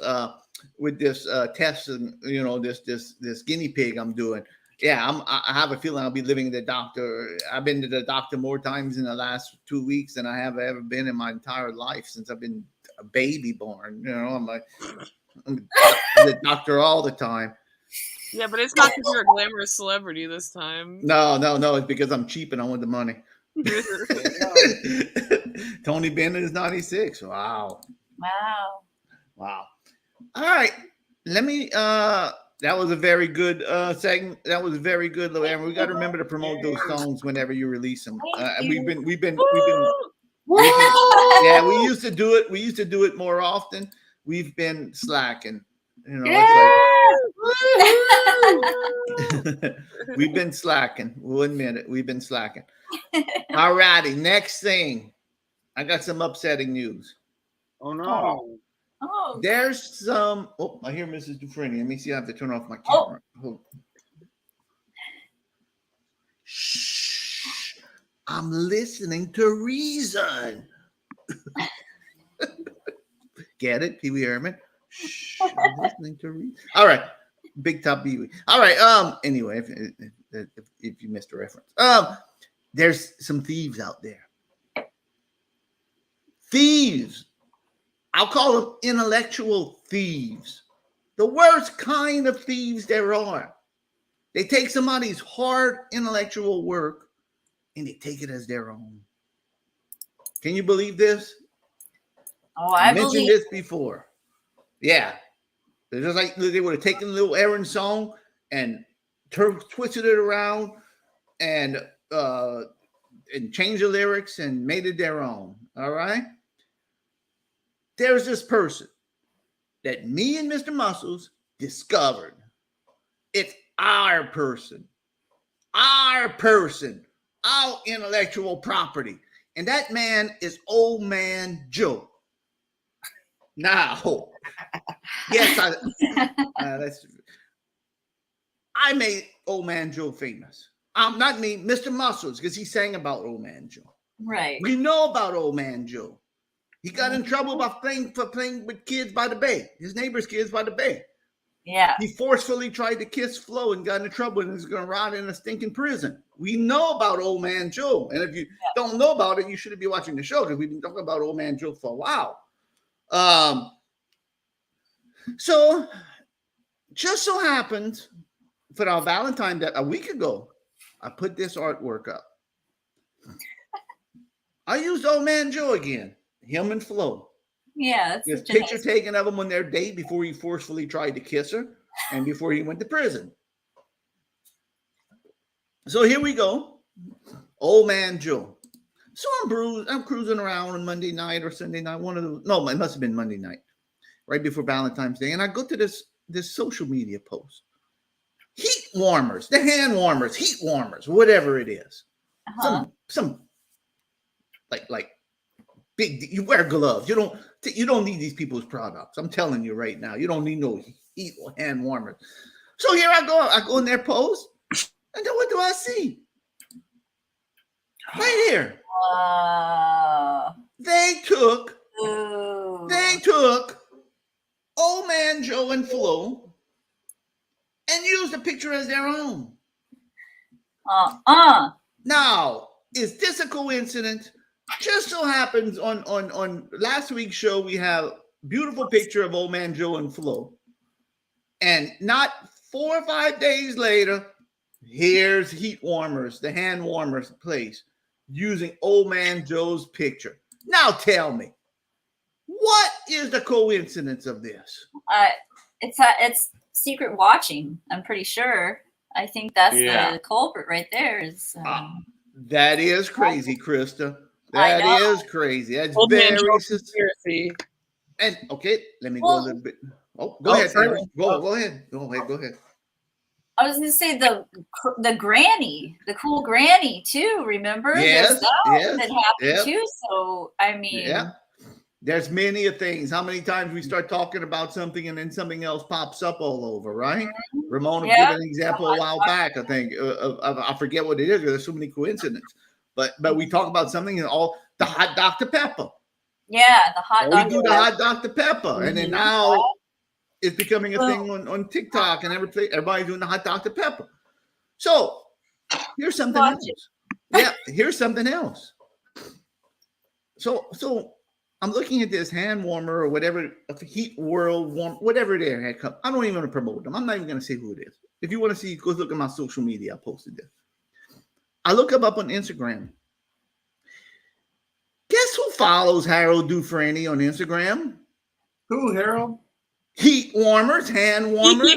test, and you know, this guinea pig I'm doing. Yeah, I have a feeling I'll be living in the doctor. I've been to the doctor more times in the last 2 weeks than I have ever been in my entire life since I've been a baby born. You know, I'm the doctor all the time. Yeah, but it's not because you're a glamorous celebrity this time. No. It's because I'm cheap and I want the money. Tony Bennett is 96. Wow. All right. Let me that was a very good segment. That was very good, Little Erin. We got to remember to promote those songs whenever you release them. We've been yeah, we used to do it. We used to do it more often. We've been slacking. You know, it's like we've been slacking. We'll admit it. We've been slacking. All righty. Next thing. I got some upsetting news. Oh no. Oh. There's some. Oh, I hear Mrs. Dufresne. Let me see. I have to turn off my camera. Shh. I'm listening to reason. Get it, Pee Wee Herman? Shh. I'm listening to reason. All right. Big Top Pee Wee. All right. Anyway, if you missed a reference. There's some thieves out there. Thieves. I'll call them intellectual thieves. The worst kind of thieves there are. They take somebody's hard intellectual work and they take it as their own. Can you believe this? Oh, I mentioned believe this before. Yeah. They're just like they would have taken Little Erin song and twisted it around and changed the lyrics and made it their own. All right. There's this person that me and Mr. Muscles discovered. It's our person, our intellectual property. And that man is Old Man Joe. Now, yes, I made Old Man Joe famous. Not me, Mr. Muscles, because he sang about Old Man Joe. Right. We know about Old Man Joe. He got in trouble about playing with kids by the bay, his neighbor's kids by the bay. Yeah. He forcefully tried to kiss Flo and got in trouble and is going to rot in a stinking prison. We know about Old Man Joe. And if you don't know about it, you shouldn't be watching the show because we've been talking about Old Man Joe for a while. So just so happened for our Valentine that a week ago, I put this artwork up. I used Old Man Joe again, him and Flo. Yeah. There's picture taken of him on their date before he forcefully tried to kiss her and before he went to prison. So here we go. Old Man Joe. So I'm cruising around on Monday night or Sunday night. No, it must have been Monday night, right before Valentine's Day. And I go to this social media post. Heat warmers, the hand warmers, heat warmers, whatever it is. Some like big, you wear gloves. You don't need these people's products. I'm telling you right now, you don't need no heat or hand warmers. So here I go in their post, and then what do I see? Right here. They took Old Man Joe and Flo and used the picture as their own. Now, is this a coincidence? Just so happens on last week's show, we have beautiful picture of Old Man Joe and Flo. And not 4 or 5 days later, here's heat warmers, the hand warmers place, using Old Man Joe's picture. Now tell me, what is the coincidence of this? It's secret watching, I'm pretty sure. I think that's the culprit right there. That is crazy, Krista. That is crazy. That's Old very conspiracy. And okay, let me go a little bit. Oh, go ahead. Go ahead. I was going to say the granny, the cool granny too. Remember? Yes, that happened too. So I mean, there's many of things. How many times we start talking about something and then something else pops up all over, right? Ramona gave an example a while back. I think I forget what it is. There's so many coincidences, but we talk about something and all the hot Dr. Pepper. Yeah, the hot. We do the hot Dr. Pepper, and then now it's becoming a thing on TikTok and everything. Everybody's doing the hot Dr. Pepper. So here's something else. Yeah, here's something else. So I'm looking at this hand warmer or whatever, heat world warm, whatever it is had come. I don't even want to promote them. I'm not even going to say who it is. If you want to see, go look at my social media. I posted this. I look them up on Instagram. Guess who follows Harold Dufresne on Instagram? Who, Harold? Heat warmers, hand warmers.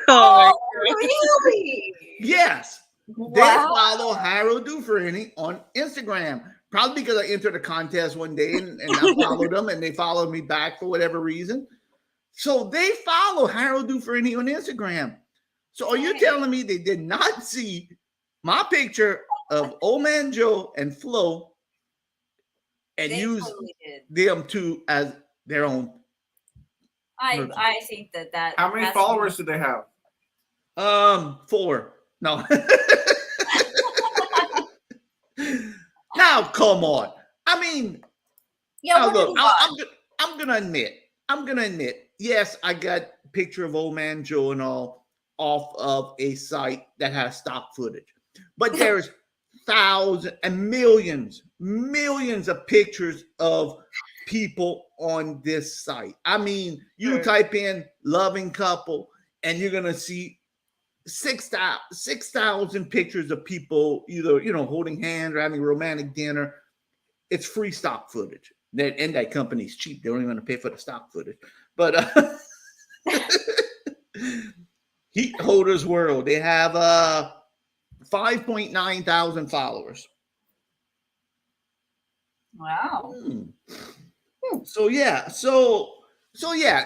Oh, really? Yes. Wow. They follow Harold Dufresne on Instagram. Probably because I entered a contest one day and I followed them and they followed me back for whatever reason. So they follow Harold Dufresne on Instagram. So are you telling me they did not see my picture of Old Man Joe and Flo and use them two as their own? I think that. How many followers do they have? 4. No. Now, come on. I mean, Yeah, now what did look, he got? I'm gonna admit, yes, I got picture of Old Man Joe and all off of a site that has stock footage, but there's thousands and millions of pictures of people on this site. I mean, you type in loving couple and you're gonna see 6,000 pictures of people either holding hands or having romantic dinner. It's free stock footage. That company's cheap. They don't even want to pay for the stock footage. But Heat Holders World, they have 5.9 thousand followers. Wow. So yeah,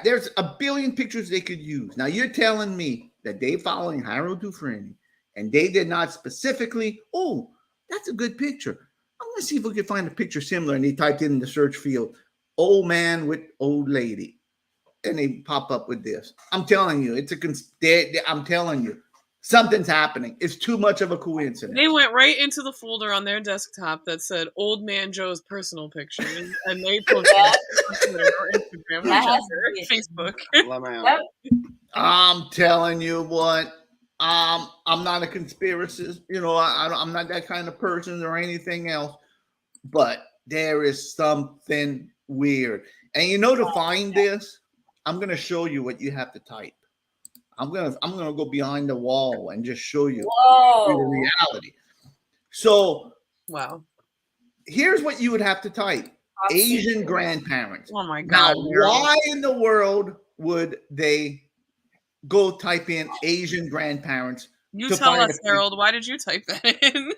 there's a billion pictures they could use. Now you're telling me that they following Harold Dufresne and they did not specifically, oh, that's a good picture. I'm gonna see if we can find a picture similar. And they typed in the search field, old man with old lady. And they pop up with this. I'm telling you, I'm telling you, something's happening. It's too much of a coincidence. They went right into the folder on their desktop that said "Old Man Joe's personal pictures," and they posted it on Twitter or Instagram, or Facebook. I'm telling you what. I'm not a conspiracist. I'm not that kind of person or anything else. But there is something weird. And to find this, I'm gonna show you what you have to type. I'm gonna go behind the wall and just show you the reality. So, wow. Here's what you would have to type: Asian grandparents. Oh my God! Now, why in the world would they go type in Asian grandparents? You tell us, Harold. Why did you type that in?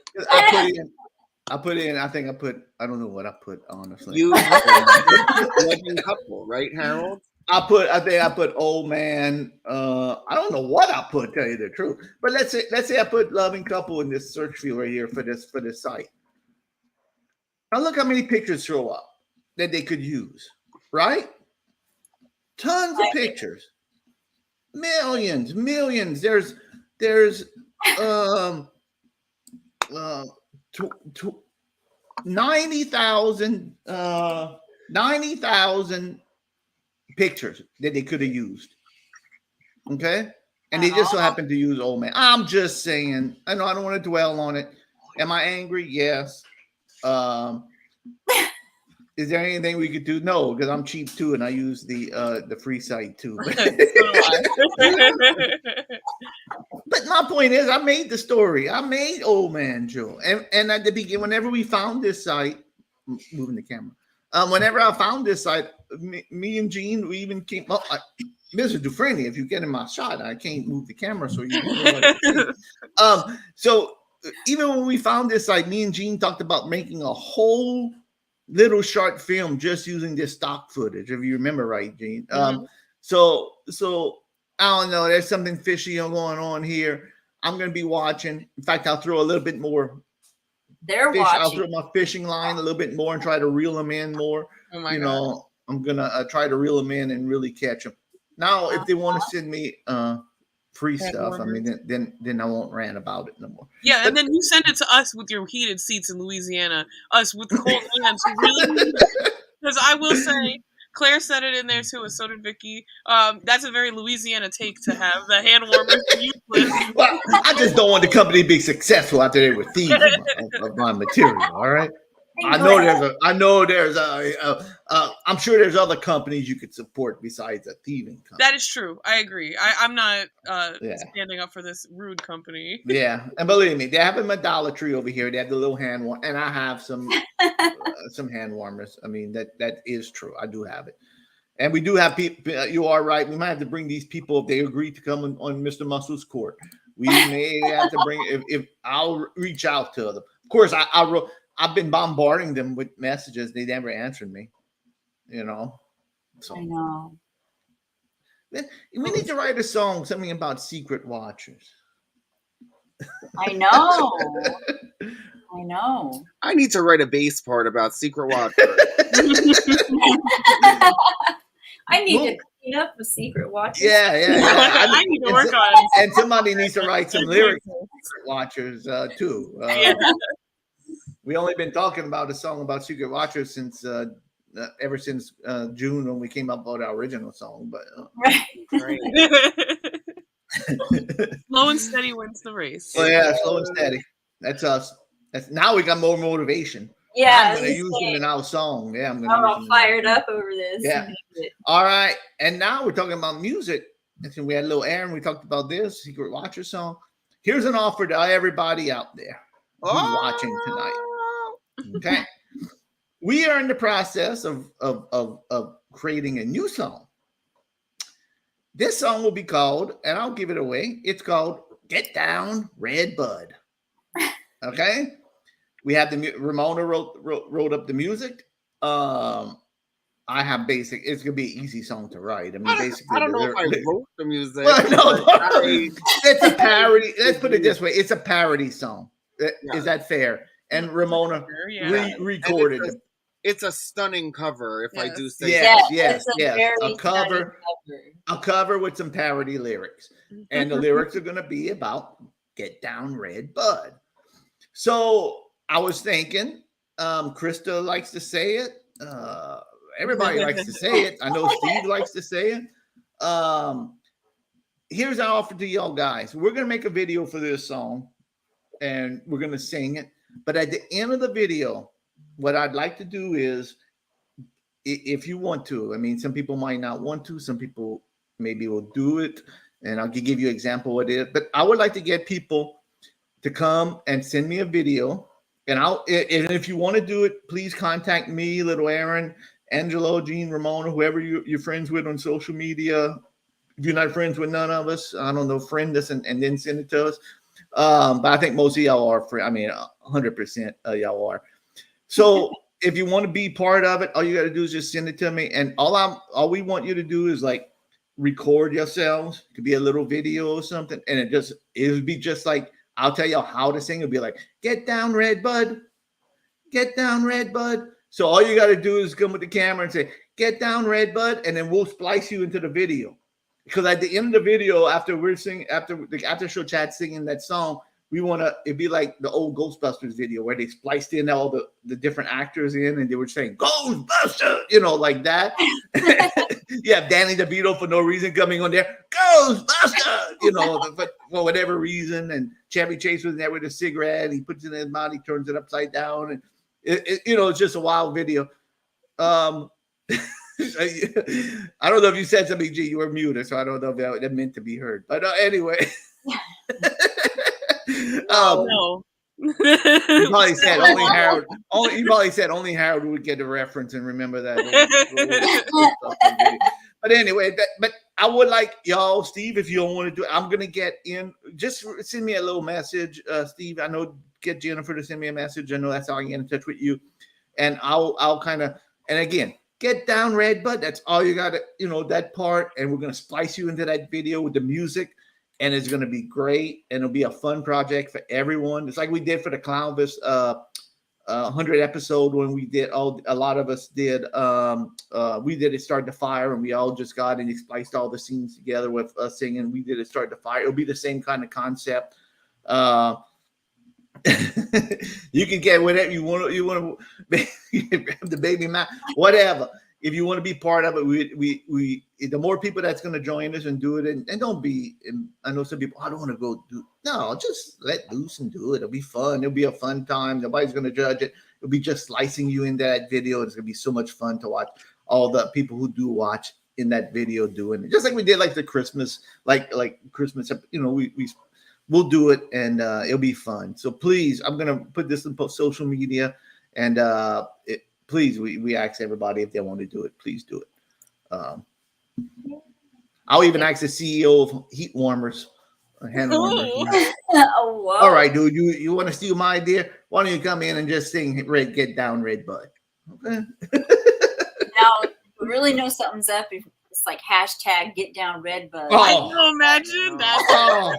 I don't know what I put, honestly. You loving couple, right, Harold? I think I put old man. I don't know what I put, tell you the truth. But let's say I put loving couple in this search field right here for this site. Now look how many pictures show up that they could use, right? Tons of pictures. Millions. There's 90,000 pictures that they could have used. Okay? And they just so happen to use old man. I'm just saying. I know I don't want to dwell on it. Am I angry? Yes. Is there anything we could do? No, because I'm cheap too, and I use the free site too. But my point is, I made the story. I made Old Man Joe, and at the beginning, whenever we found this site, moving the camera. Whenever I found this site, me and Gene, we even came up. Mr. Dufresne, if you get in my shot, I can't move the camera, so you know what so even when we found this site, me and Gene talked about making a whole little short film just using this stock footage, if you remember right, Gene. So I don't know. There's something fishy going on here. I'm going to be watching. In fact, I'll throw a little bit more. I'll throw my fishing line a little bit more and try to reel them in more. Oh my God. I'm going to try to reel them in and really catch them. Now, if they want to send me free stuff, I mean, then I won't rant about it no more. Yeah, and then you send it to us with your heated seats in Louisiana, us with cold hands who really need it. Because I will say, Claire said it in there too, and so did Vicky. That's a very Louisiana take to have the hand warmers useless. Well, I just don't want the company to be successful after they were thieves of my material. All right. I'm sure there's other companies you could support besides a thieving company. That is true. I agree. I'm not standing up for this rude company. Yeah, and believe me, they have them at Dollar Tree over here. They have the little hand warmer, and I have some hand warmers. I mean, that is true. I do have it, and we do have people. You are right. We might have to bring these people if they agree to come on Mr. Muscle's court. We may have to bring if I'll reach out to them. Of course, I've been bombarding them with messages. They never answered me, So I know. We need to write a song, something about secret watchers. I know. I know. I need to write a bass part about secret watchers. I need to keeping up with Secret Watchers. Yeah. I need to work on it. And somebody needs to write some lyrics for Secret Watchers too. We only been talking about a song about Secret Watchers since ever since June when we came up with our original song. But Right. Slow and steady wins the race. well, yeah, slow and steady. That's us. That's now we got more motivation. Yeah, I'm gonna use them in our song. Yeah, I'm gonna. I'm use all them in fired up over this. Yeah. All right, and now we're talking about music. And so we had Little Erin. We talked about this Secret Watcher song. Here's an offer to everybody out there who's watching tonight. Okay, we are in the process of creating a new song. This song will be called, and I'll give it away. It's called "Get Down, Red Bud." Okay, we have Ramona wrote up the music. I have basic. It's gonna be an easy song to write. I mean, basically, I don't know if I wrote the music. Well, no, it's a parody. Let's put it this way: it's a parody song. Is that fair? And Ramona recorded it. It's a stunning cover, if I do say. Yes. A cover with some parody lyrics, and the lyrics are gonna be about "Get Down, Red Bud." So I was thinking, Krista likes to say it. Everybody likes to say it. I know Steve likes to say it. Here's an offer to y'all guys. We're going to make a video for this song, and we're going to sing it. But at the end of the video, what I'd like to do is, if you want to, I mean, some people might not want to. Some people maybe will do it, and I'll give you an example what it is. But I would like to get people to come and send me a video. And if you want to do it, please contact me, Little Erin, Angelo, Jean, Ramona, whoever you're friends with on social media. If you're not friends with none of us, I don't know, friend us and then send it to us. But I think most of y'all are friends. I mean, 100% of y'all are. So if you want to be part of it, all you got to do is just send it to me. And all we want you to do is like record yourselves. It could be a little video or something. And it would be just like, I'll tell you how to sing. It'll be like, "Get down, red bud. Get down, red bud." So all you got to do is come with the camera and say, "Get down, red bud," and then we'll splice you into the video. Because at the end of the video, after we're singing, after the after show chat singing that song, we want to. It'd be like the old Ghostbusters video where they spliced in all the different actors in, and they were saying "Ghostbusters," like that. You have Danny DeVito for no reason coming on there, "Ghostbusters," but for whatever reason. And Chevy Chase was there with a cigarette. He puts it in his mouth, he turns it upside down, and it's just a wild video. I don't know if you said something, G. You were muted, so I don't know if that meant to be heard. But anyway. No. He probably said only Harold. He probably said only Harold would get the reference and remember that. But anyway, but I would like y'all, Steve, if you don't want to do it, I'm gonna get in. Just send me a little message, Steve. I know, get Jennifer to send me a message. I know that's how I can get in touch with you, and I'll kind of, and again, "Get down, red bud." That's all you got to, that part, and we're gonna splice you into that video with the music. And it's going to be great, and it'll be a fun project for everyone. It's like we did for the Clownvis 100 episode when we did a lot of us did. We did it Start the Fire, and we all just got and spliced all the scenes together with us singing. We did it Start the Fire. It'll be the same kind of concept. You can get whatever you want. You want to have the baby mat, whatever. If you want to be part of it, we the more people that's going to join us and do it, and don't be. And I know some people, I don't want to go do. No, just let loose and do it. It'll be fun. It'll be a fun time. Nobody's going to judge it. It'll be just slicing you into that video. It's going to be so much fun to watch all the people who do watch in that video doing it. Just like we did, like the Christmas, like Christmas. We'll do it, and it'll be fun. So please, I'm going to put this in social media, and please, we ask everybody if they want to do it. Please do it. I'll even ask the CEO of Heat Warmers. Hand warmers. Oh, whoa. All right, dude. You want to steal my idea? Why don't you come in and just sing "Get Down, Red Bud"? Okay. Now, we really know something's up if it's like hashtag "Get Down, Red Bud." I can imagine that.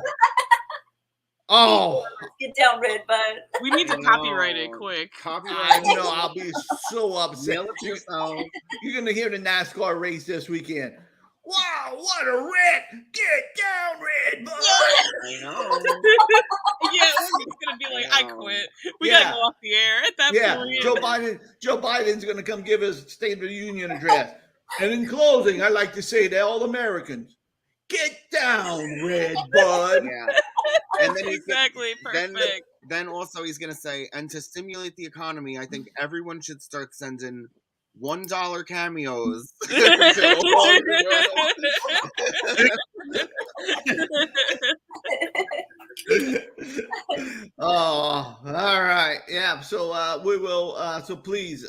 Oh, "Get Down, Red Bud." We need to copyright it quick. I know. I'll be so upset. You're going to hear the NASCAR race this weekend. Wow, what a wreck! Get down, Red Bud! I know. Yeah, we're just gonna be like, I quit. We Yeah. gotta go off the air at that Yeah, point. Joe Biden's going to come give his State of the Union address. And in closing, I'd like to say to all Americans, get down, Red Bud. Yeah. And then Exactly, perfect. Then also he's gonna say, and to stimulate the economy, I think everyone should start sending $1 cameos. Oh, all right. Yeah. So we will. So please,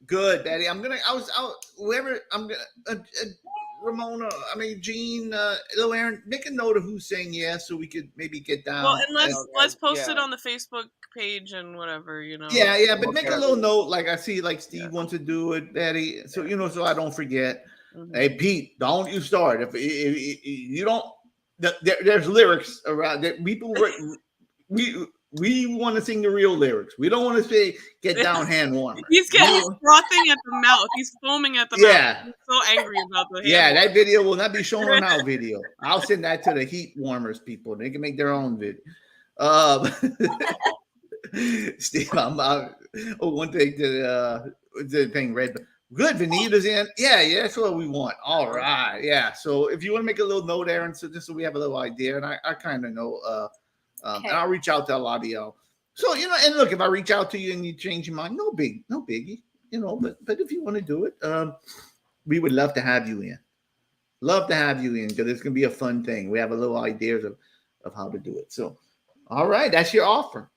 good, Daddy. Ramona. I mean, Jean, Little Erin, make a note of who's saying yes, so we could maybe get down. Well, and let's post it on the Facebook page and whatever, you know. Yeah, but make a little note. Like I see, like Steve wants to do it, Daddy. So so I don't forget. Mm-hmm. Hey, Pete, don't you start. If you don't, there's lyrics around that people. We want to sing the real lyrics. We don't want to say "get down, hand warmer." He's frothing at the mouth. He's foaming at the mouth. He's so angry about the hand that video will not be shown on our video. I'll send that to the heat warmers people. They can make their own video. Steve, one thing the thing read. Good, Vanita's in. Yeah, that's what we want. All right, yeah. So if you want to make a little note, Aaron, so just so we have a little idea, and I kind of know. And I'll reach out to a lot of y'all. So, and look, if I reach out to you and you change your mind, no biggie, but if you want to do it, we would love to have you in. Love to have you in because it's going to be a fun thing. We have a little ideas of how to do it. So, all right, that's your offer.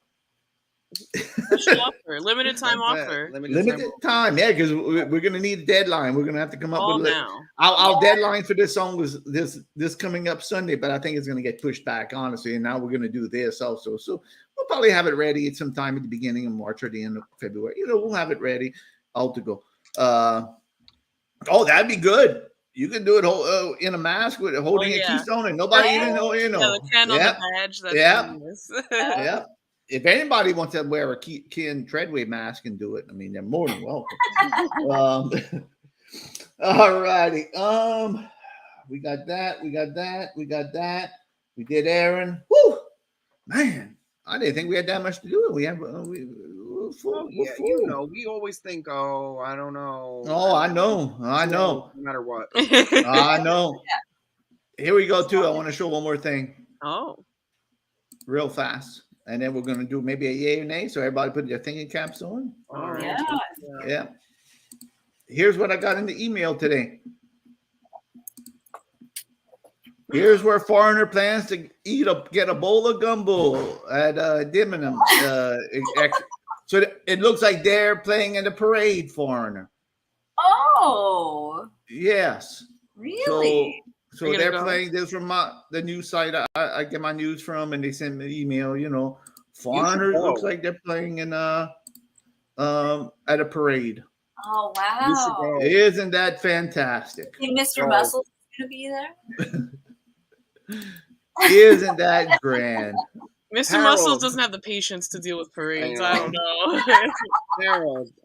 Offer. Limited time offer. Limited time, yeah, because we're going to need a deadline. We're going to have to come up with our deadline for this song was this coming up Sunday, but I think it's going to get pushed back, honestly. And now we're going to do this also. So we'll probably have it ready at some time at the beginning of March or the end of February. We'll have it ready all to go. That'd be good. You can do it in a mask with holding a keystone and nobody even know. Yeah, the 10 on the badge. That's yeah. If anybody wants to wear a Ken Treadway mask and do it, I mean, they're more than welcome. All righty. We got that. We did Aaron. Woo! Man, I didn't think we had that much to do. We have we're full. We always think, I don't know. Oh, I know. No matter what. I know. Here we go, too. I want to show one more thing. Oh. Real fast. And then we're going to do maybe a yay or nay. So everybody put their thinking caps on. All right. Yeah. Here's what I got in the email today. Here's where Foreigner plans to get a bowl of gumbo at Dimenum. So it looks like they're playing in the parade, Foreigner. Oh. Yes. Really? So they're playing this from the news site I get my news from, and they send me an email. Foreigner looks like they're playing in at a parade. Oh wow! Isn't that fantastic? Think Mr. Muscles is gonna be there? Isn't that grand? Mr. Muscles doesn't have the patience to deal with parades. I don't know.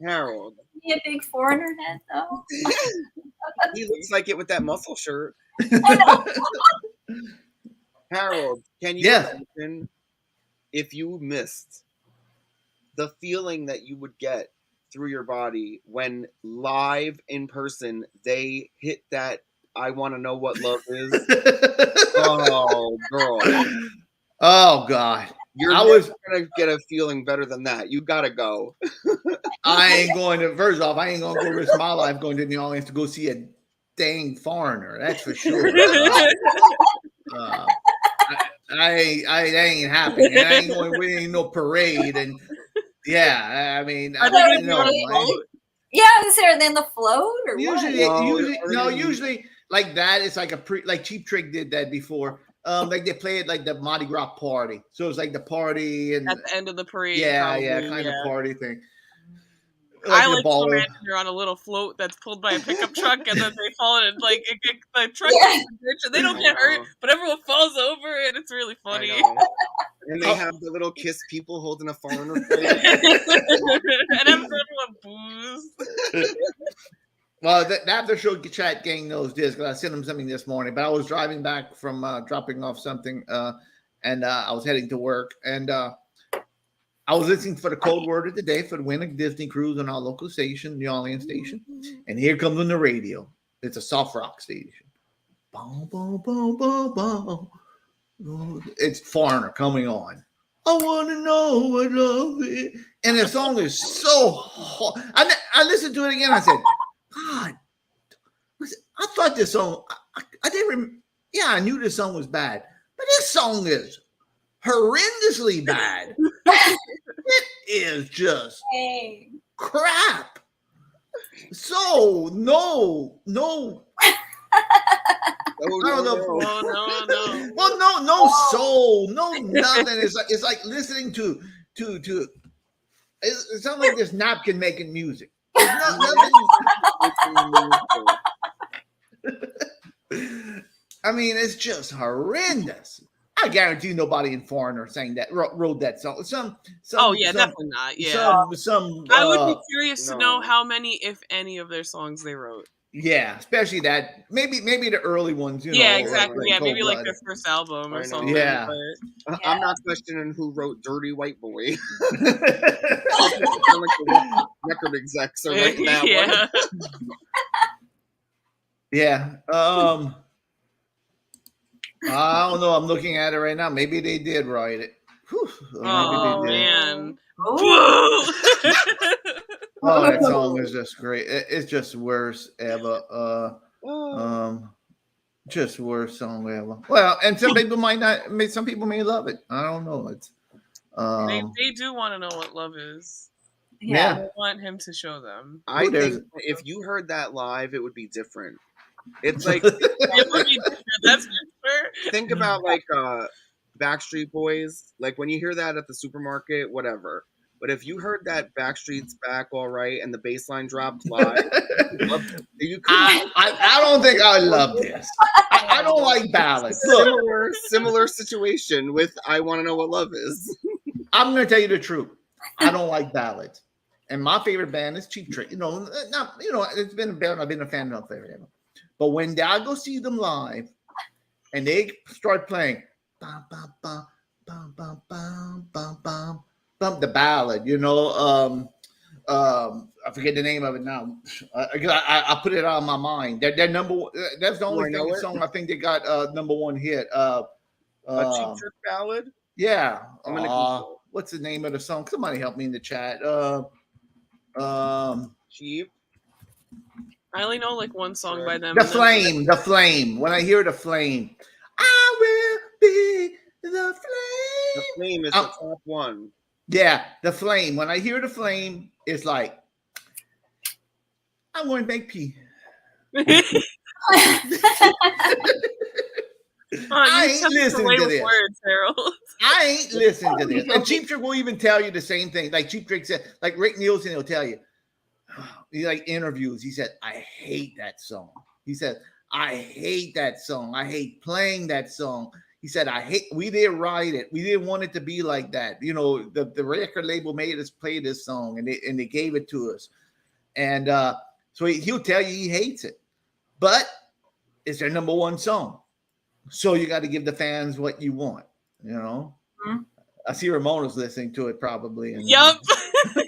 Harold. Is he a big Foreigner head though? He looks like it with that muscle shirt. Harold, can you imagine if you missed the feeling that you would get through your body when live in person they hit that I want to know what love is? Oh, girl. Oh, God. You're going to get a feeling better than that. You got to go. I ain't going to, first off, I ain't going to go risk my life going to New Orleans to go see a dang foreigner. That's for sure. I ain't happening. I ain't going with no parade. And yeah, I mean, are they on the float? Yeah, is there then the float or usually like that. It's like like Cheap Trick did that before. Like they play it like the Mardi Gras party. So it's like the party and at the end of the parade. Yeah, kind of party thing. Like I like to imagine you're on a little float that's pulled by a pickup truck, and then they fall in like the truck and they don't get hurt, but everyone falls over, and it's really funny. And they have the little kiss people holding a foreigner face. And everyone booze. Well, the after show chat gang knows this because I sent them something this morning. But I was driving back from dropping off something, and I was heading to work, and I was listening for the code word of the day for the Winter Disney cruise on our local station, New Orleans station, and here comes on the radio. It's a soft rock station. Boom, boom, boom, boom, boom. It's Foreigner coming on. I want to know what love is. And the song is so hard. I listened to it again. I said, God, I thought this song, I didn't remember. Yeah, I knew this song was bad, but this song is horrendously bad. It is just crap. So, no. I don't know. No. Well, no soul, no nothing. It's like listening to. It sounds like this napkin making music. There's nothing. I mean, it's just horrendous. I guarantee nobody in Foreigner sang that wrote that song. Definitely not. Yeah, some. I would be curious to know how many, if any, of their songs they wrote. Yeah, especially that maybe the early ones. Exactly. Yeah, maybe like their first album or something. Yeah. I'm not questioning who wrote "Dirty White Boy." Like the record execs are writing that one. Yeah. I don't know. I'm looking at it right now. Maybe they did write it. Oh man. Oh, that song is just great. It's just worst ever. Just worst song ever. Well, and some people some people may love it. I don't know. It's they do want to know what love is. Yeah. They want him to show them. I think if you heard that live, it would be different. It's like it would be different. That's for sure. Think about like Backstreet Boys. Like when you hear that at the supermarket, whatever. But if you heard that Backstreet's Back All Right and the bass line dropped live, I don't think I love this. I don't like ballads. Similar situation with I Want to Know What Love Is. I'm going to tell you the truth. I don't like ballads. And my favorite band is Cheap Trick. It's been a band I've been a fan of forever. But when I go see them live and they start playing bum, bum, bum, bum, bum, bum, bum, bum, the ballad, I forget the name of it now. I put it on my mind. They're number one. That's the only song I think they got number one hit. A Cheap Trick ballad? Yeah. What's the name of the song? Somebody help me in the chat. Cheap. I only know like one song by them. The Flame. When I hear The Flame, I will be the flame. The Flame is the top one. Yeah, The Flame. When I hear The Flame, it's like, I want to make pee. I ain't listening to this. Words, Harold. I ain't listening to this. And Cheap Trick will even tell you the same thing. Like Cheap Trick said, like Rick Nielsen will tell you, he like interviews. He said, I hate that song. He said, I hate that song. I hate playing that song. He said, we didn't write it. We didn't want it to be like that. The record label made us play this song and they gave it to us. And so he'll tell you he hates it. But it's their number one song. So you got to give the fans what you want, Mm-hmm. I see Ramona's listening to it probably. Yup.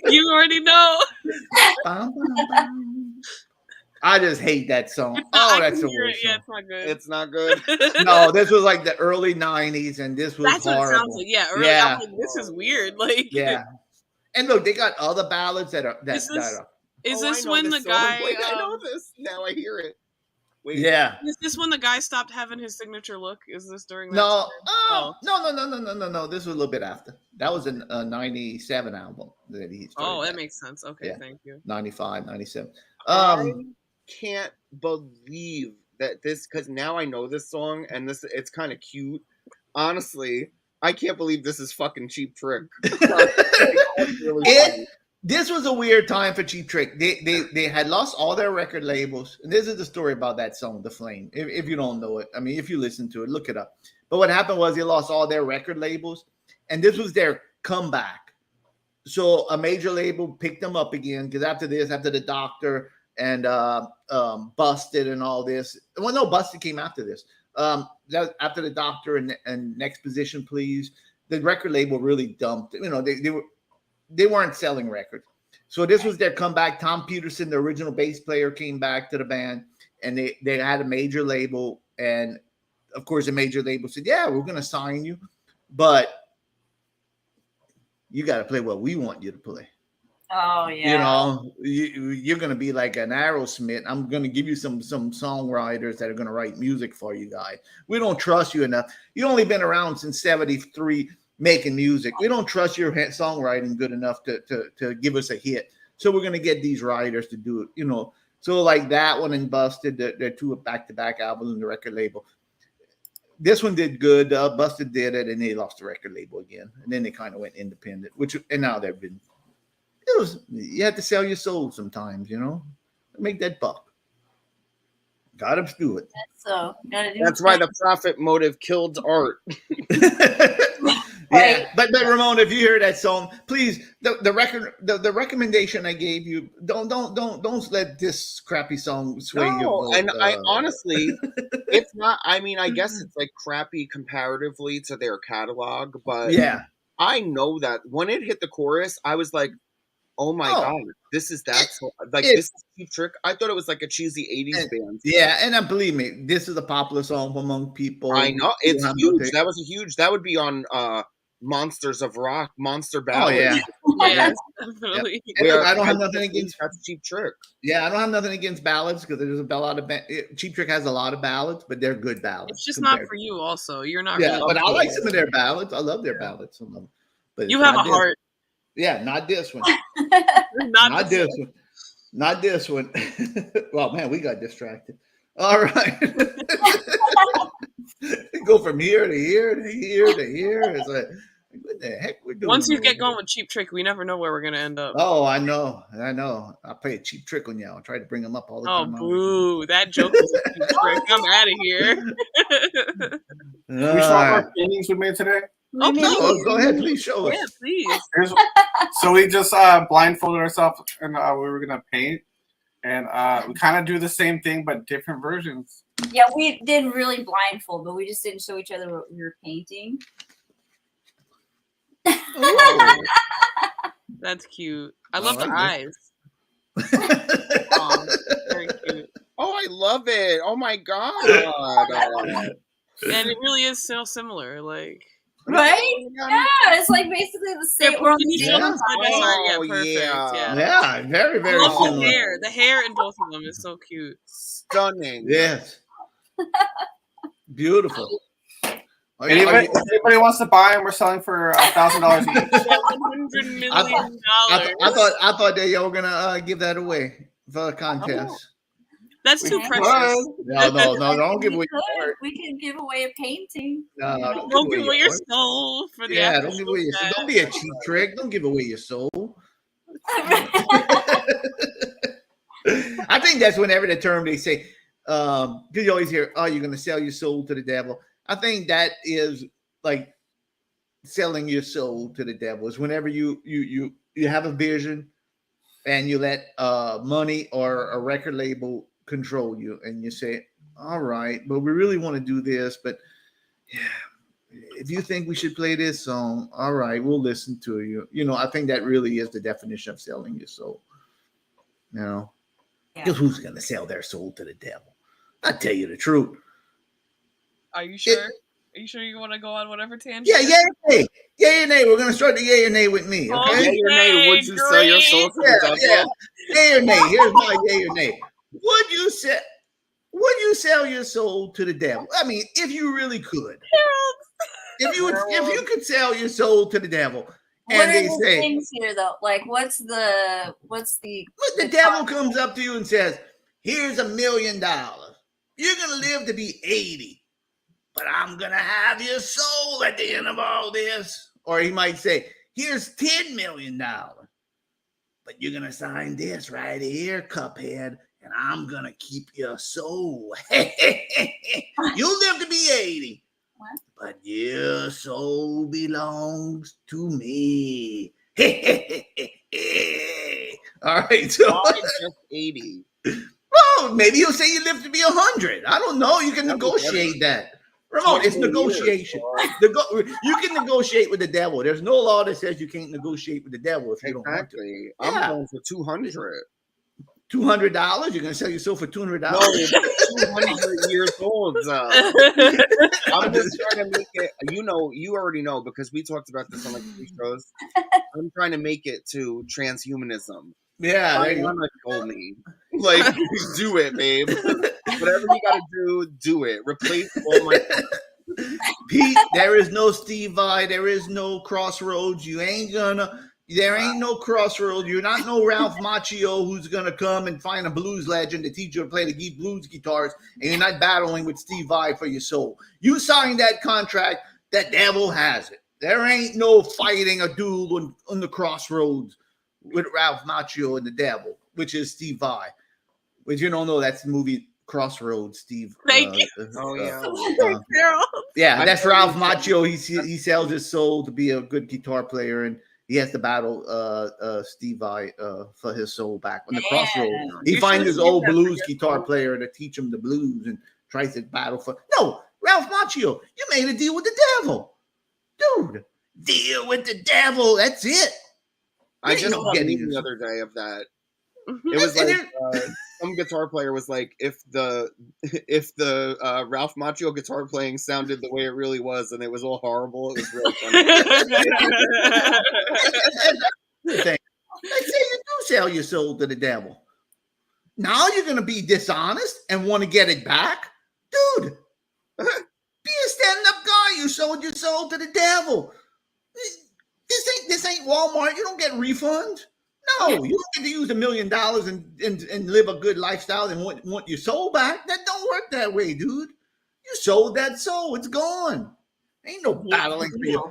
You already know. I just hate that song. That's the worst. Yeah, it's not good. It's not good. No, this was like the early 90s, and this was That's horrible. What it sounds like. Yeah, early. Yeah. Like, this is weird. Like, yeah. And look, they got other ballads that are. Is this when the guy? I know this. Now I hear it. Wait, yeah. Is this when the guy stopped having his signature look? Is this during that? No. No. This was a little bit after. That was a 97 album that he started. Oh, that makes sense. Okay, yeah. Thank you. 95, 97. I can't believe that because now I know this song and it's kind of cute. Honestly, I can't believe this is fucking Cheap Trick. This was a weird time for Cheap Trick. They had lost all their record labels. And this is the story about that song, The Flame. If you don't know it, I mean, if you listen to it, look it up. But what happened was they lost all their record labels. And this was their comeback. So a major label picked them up again. Because after The Doctor, and Busted and all this. Well, no, Busted came after this. That after the Doctor and Next Position, Please. The record label really dumped. You know, they weren't selling records. So this was their comeback. Tom Peterson, the original bass player, came back to the band, and they had a major label. And of course, the major label said, "Yeah, we're going to sign you, but you got to play what we want you to play." Oh yeah. You know, you're going to be like an Aerosmith. I'm going to give you some songwriters that are going to write music for you guys. We don't trust you enough. You've only been around since '73 making music. We don't trust your songwriting good enough to give us a hit. So we're going to get these writers to do it, you know. So like that one and Busted, they're two back-to-back albums on the record label. This one did good. Busted did it, and they lost the record label again. And then they kind of went independent, and now they've been, you have to sell your soul sometimes, you know, make that buck. Gotta do it. That's why the profit motive killed art. Yeah, but Ramon, if you hear that song, please, the recommendation I gave you, don't let this crappy song sway your vote. And I honestly, it's not. I mean, I guess it's like crappy comparatively to their catalog, but yeah, I know that when it hit the chorus, I was like, "Oh my god, this is that this is Cheap Trick." I thought it was like a cheesy '80s band. Yeah, and believe me, this is a popular song among people. I know it's huge. That was a huge. That would be on Monsters of Rock, Monster Ballad. Oh yeah, yes, definitely. I don't have nothing against that's Cheap Trick. Yeah, I don't have nothing against ballads because there's a lot of Cheap Trick has a lot of ballads, but they're good ballads. It's just not for you. Also, you're not. Yeah, really but I like some of their ballads. I love their ballads. Some of them. But you have a heart. Yeah, not this one. not this one. Not this one. Well, man, we got distracted. All right. Go from here to here to here to here. It's like, what the heck we're doing? Once you get going with Cheap Trick, we never know where we're gonna end up. Oh, I know. I play a cheap trick on you. I'll try to bring them up all the time. Oh, boo! That joke is a cheap trick. I'm out of here. We saw our paintings we made today. Oh, no, go ahead, please show us. Yeah, please. So we just blindfolded ourselves, and we were gonna paint, and we kind of do the same thing but different versions. Yeah, we did really blindfold, but we just didn't show each other what we were painting. That's cute. I love the eyes. Very cute. Oh, I love it. Oh my god. And it really is so similar, like. Right? Yeah, it's like basically the same. We're on the same side. Yeah, very, very I love similar. the hair. The hair in both of them is so cute. Stunning. Yes. Beautiful. Anybody wants to buy them? We're selling for $1,000 each. $100 million. I thought that y'all were gonna give that away for a contest. That's too precious. No, don't give away your heart. We can give away a painting. No, don't give away your soul for the don't give away your soul. Don't be a cheap trick. Don't give away your soul. I think that's whenever the term they say, because you always hear, "Oh, you're going to sell your soul to the devil." I think that is like selling your soul to the devil. Is whenever you have a vision and you let money or a record label control you, and you say, "All right, but we really want to do this, but yeah, if you think we should play this song, all right, we'll listen to you." You know, I think that really is the definition of selling your soul. You know, because who's going to sell their soul to the devil? I'll tell you the truth. Are you sure? Are you sure you want to go on whatever tangent? Yeah, yay or nay. Yay or nay. We're going to start the yay or nay with me, okay? Yay or nay, would you sell your soul to the devil? Yay or nay. Here's my yay or nay. Would you sell your soul to the devil? I mean, if you really could. If you could sell your soul to the devil, and they say things here though, like what's the devil comes up to you and says, "Here's $1 million. You're gonna live to be 80, but I'm gonna have your soul at the end of all this." Or he might say, "Here's $10 million, but you're gonna sign this right here, Cuphead, and I'm gonna keep your soul. You'll live to be 80, but your soul belongs to me." All right, so just 80. No, maybe he'll say you live to be 100. I don't know. You can negotiate that. Ramon, it's negotiation. You can negotiate with the devil. There's no law that says you can't negotiate with the devil if you don't want to. I'm going for 200. $200? You're gonna sell your soul for $200? No, 200 years old. I'm just trying to make it. You already know because we talked about this on like 3 shows. I'm trying to make it to transhumanism. Yeah, there you go. Me. Like, do it, babe. Whatever you gotta do it. Replace all my. Pete, there is no Steve Vai. There is no Crossroads. There ain't no Crossroads. You're not no Ralph Macchio who's gonna come and find a blues legend to teach you to play the blues guitars, and you're not battling with Steve Vai for your soul. You signed that contract. That devil has it. There ain't no fighting a duel on the Crossroads with Ralph Macchio and the devil, which is Steve Vai. Which you don't know, that's the movie Crossroads, Steve. Thank you. Yeah, that's Ralph Macchio. He sells his soul to be a good guitar player, and he has to battle Steve Vai for his soul back on the Crossroads. He finds his old blues guitar player to teach him the blues and tries to battle for. No, Ralph Macchio, you made a deal with the devil, dude. Deal with the devil. That's it. I just saw a meme the other day of that. It was like some guitar player was like, if the Ralph Macchio guitar playing sounded the way it really was, and it was all horrible, it was really funny. Let's say you do sell your soul to the devil. Now you're going to be dishonest and want to get it back, dude. Be a stand-up guy. You sold your soul to the devil. This ain't Walmart. You don't get refunds. No, you don't get to use $1 million and live a good lifestyle and want your soul back. That don't work that way, dude. You sold that soul. It's gone. Ain't no battling for you.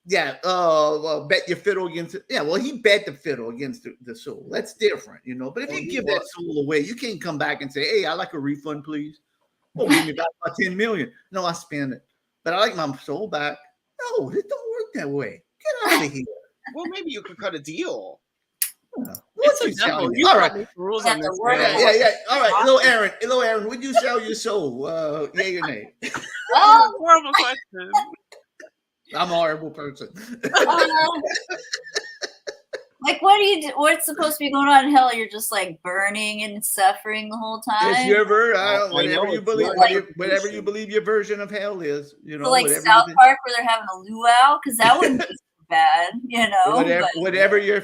Yeah, bet your fiddle against it. Yeah, well, he bet the fiddle against the soul. That's different, you know. But if you give that soul away, you can't come back and say, hey, I'd like a refund, please. Oh, give me back my $10 million. No, I spent it. But I like my soul back. No, it don't work that way. Get out of here. Well, maybe you could cut a deal. What's you selling? All right. Rules on this. Yeah. All right, Little Erin, would you sell your soul? Yay or nay? Horrible question. I'm a horrible person. Like, what do you do? What's supposed to be going on in hell? You're just like burning and suffering the whole time. It's your whatever you believe your version of hell is. You know, so like South Park where they're having a luau, because that wouldn't be bad, you know. Whatever your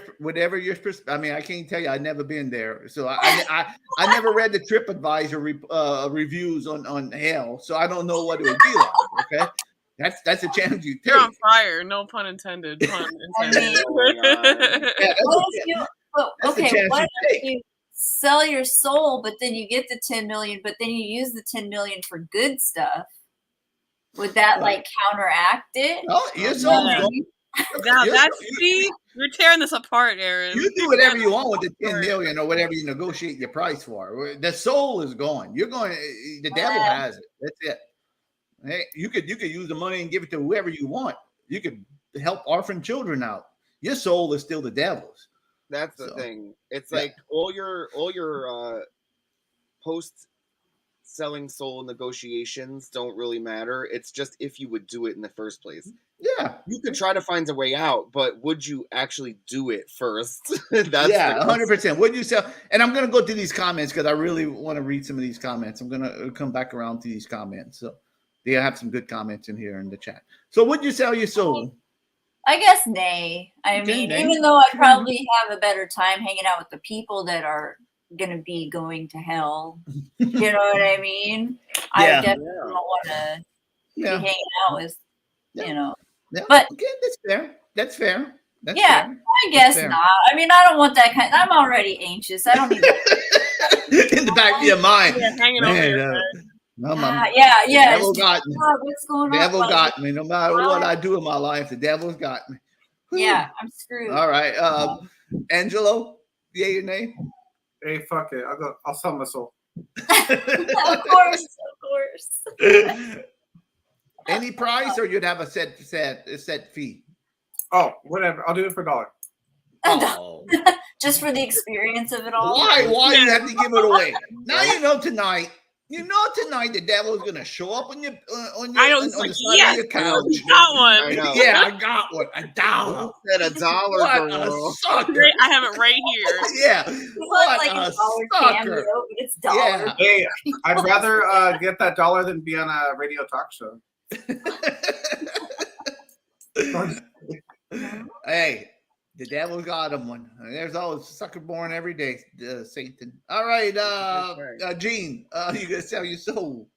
I mean, I can't tell you. I've never been there, so I never read the TripAdvisor reviews on hell, so I don't know what it would be like. Okay, that's a chance you take. You're on fire. No pun intended. Pun intended. What if you sell your soul, but then you get the 10 million, but then you use the 10 million for good stuff? Would that like counteract it? Oh, your soul's going. Now you're tearing this apart, Erin. You do whatever you want with the 10 million or whatever you negotiate your price for. The soul is gone. You're going. The devil has it. That's it. Hey, you could use the money and give it to whoever you want. You could help orphan children out. Your soul is still the devil's. That's the thing. It's like all your post selling soul negotiations don't really matter. It's just if you would do it in the first place. Yeah, you could try to find a way out, but would you actually do it first? That's 100%. Would you sell? And I'm gonna go to these comments because I really want to read some of these comments. I'm gonna come back around to these comments. So they have some good comments in here in the chat. So would you sell your soul? I guess nay. I mean, even though I probably have a better time hanging out with the people that are gonna be going to hell. You know what I mean? I definitely don't want to be hanging out with, you know. Yeah. But that's fair. That's fair. I guess not. I mean, I don't want that kind. I'm already anxious. I don't need that. In the back of your mind. Yeah, hanging over your head. Yeah. Devil got me. What's going on? Devil got me. No matter what I do in my life, the devil's got me. Yeah, I'm screwed. All right, Angelo, yay or nay? Hey, fuck it. I'll sell my soul. Of course. Any price, or you'd have a set fee? Oh, whatever. I'll do it for $1. Oh. Just for the experience of it all. Why you have to give it away? Now you know tonight. You know tonight the devil's gonna show up on your on I your was on like, the side yes, of your couch. we got one. I know. Yeah, I got one. $1. Said $1, What a girl. sucker! I have it right here. Yeah, It's what like a a dollar cameo, sucker! but it's dollar. Yeah. Hey, I'd rather get that dollar than be on a radio talk show. Hey, the devil got him one. There's always a sucker born every day, Satan. All right, Gene, you gonna sell your soul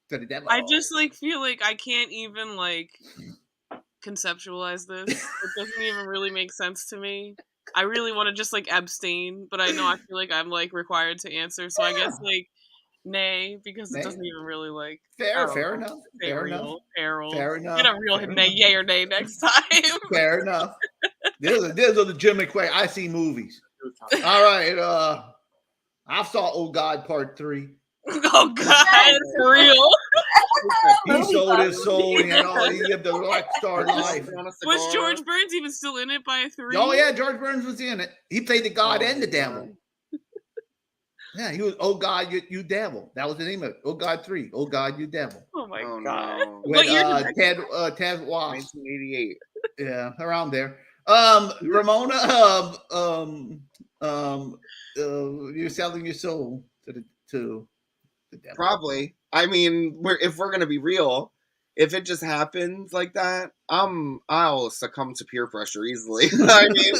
to the devil? I just like feel like I can't even like conceptualize this. It doesn't even really make sense to me. I really want to just like abstain, but I know I feel like I'm like required to answer. So I guess like nay, because it doesn't even really like fair enough. Fair enough. Get a real nay, yay or nay next time. Fair enough. There's a legitimate question. I see movies. All right. I saw Oh God Part 3. Oh God, for real. He sold his soul and all. He lived a rock star life. Was George Burns even still in it by 3? Oh yeah, George Burns was in it. He played the God and the devil. Yeah, he was Oh God, you devil. That was the name of it. Oh God 3. Oh God, you devil. Oh my God. No. With What year did Ted Wasp. 1988. Yeah, around there. Ramona, you're selling your soul to the devil. Probably. I mean, if we're gonna be real, if it just happens like that, I'll succumb to peer pressure easily. I mean,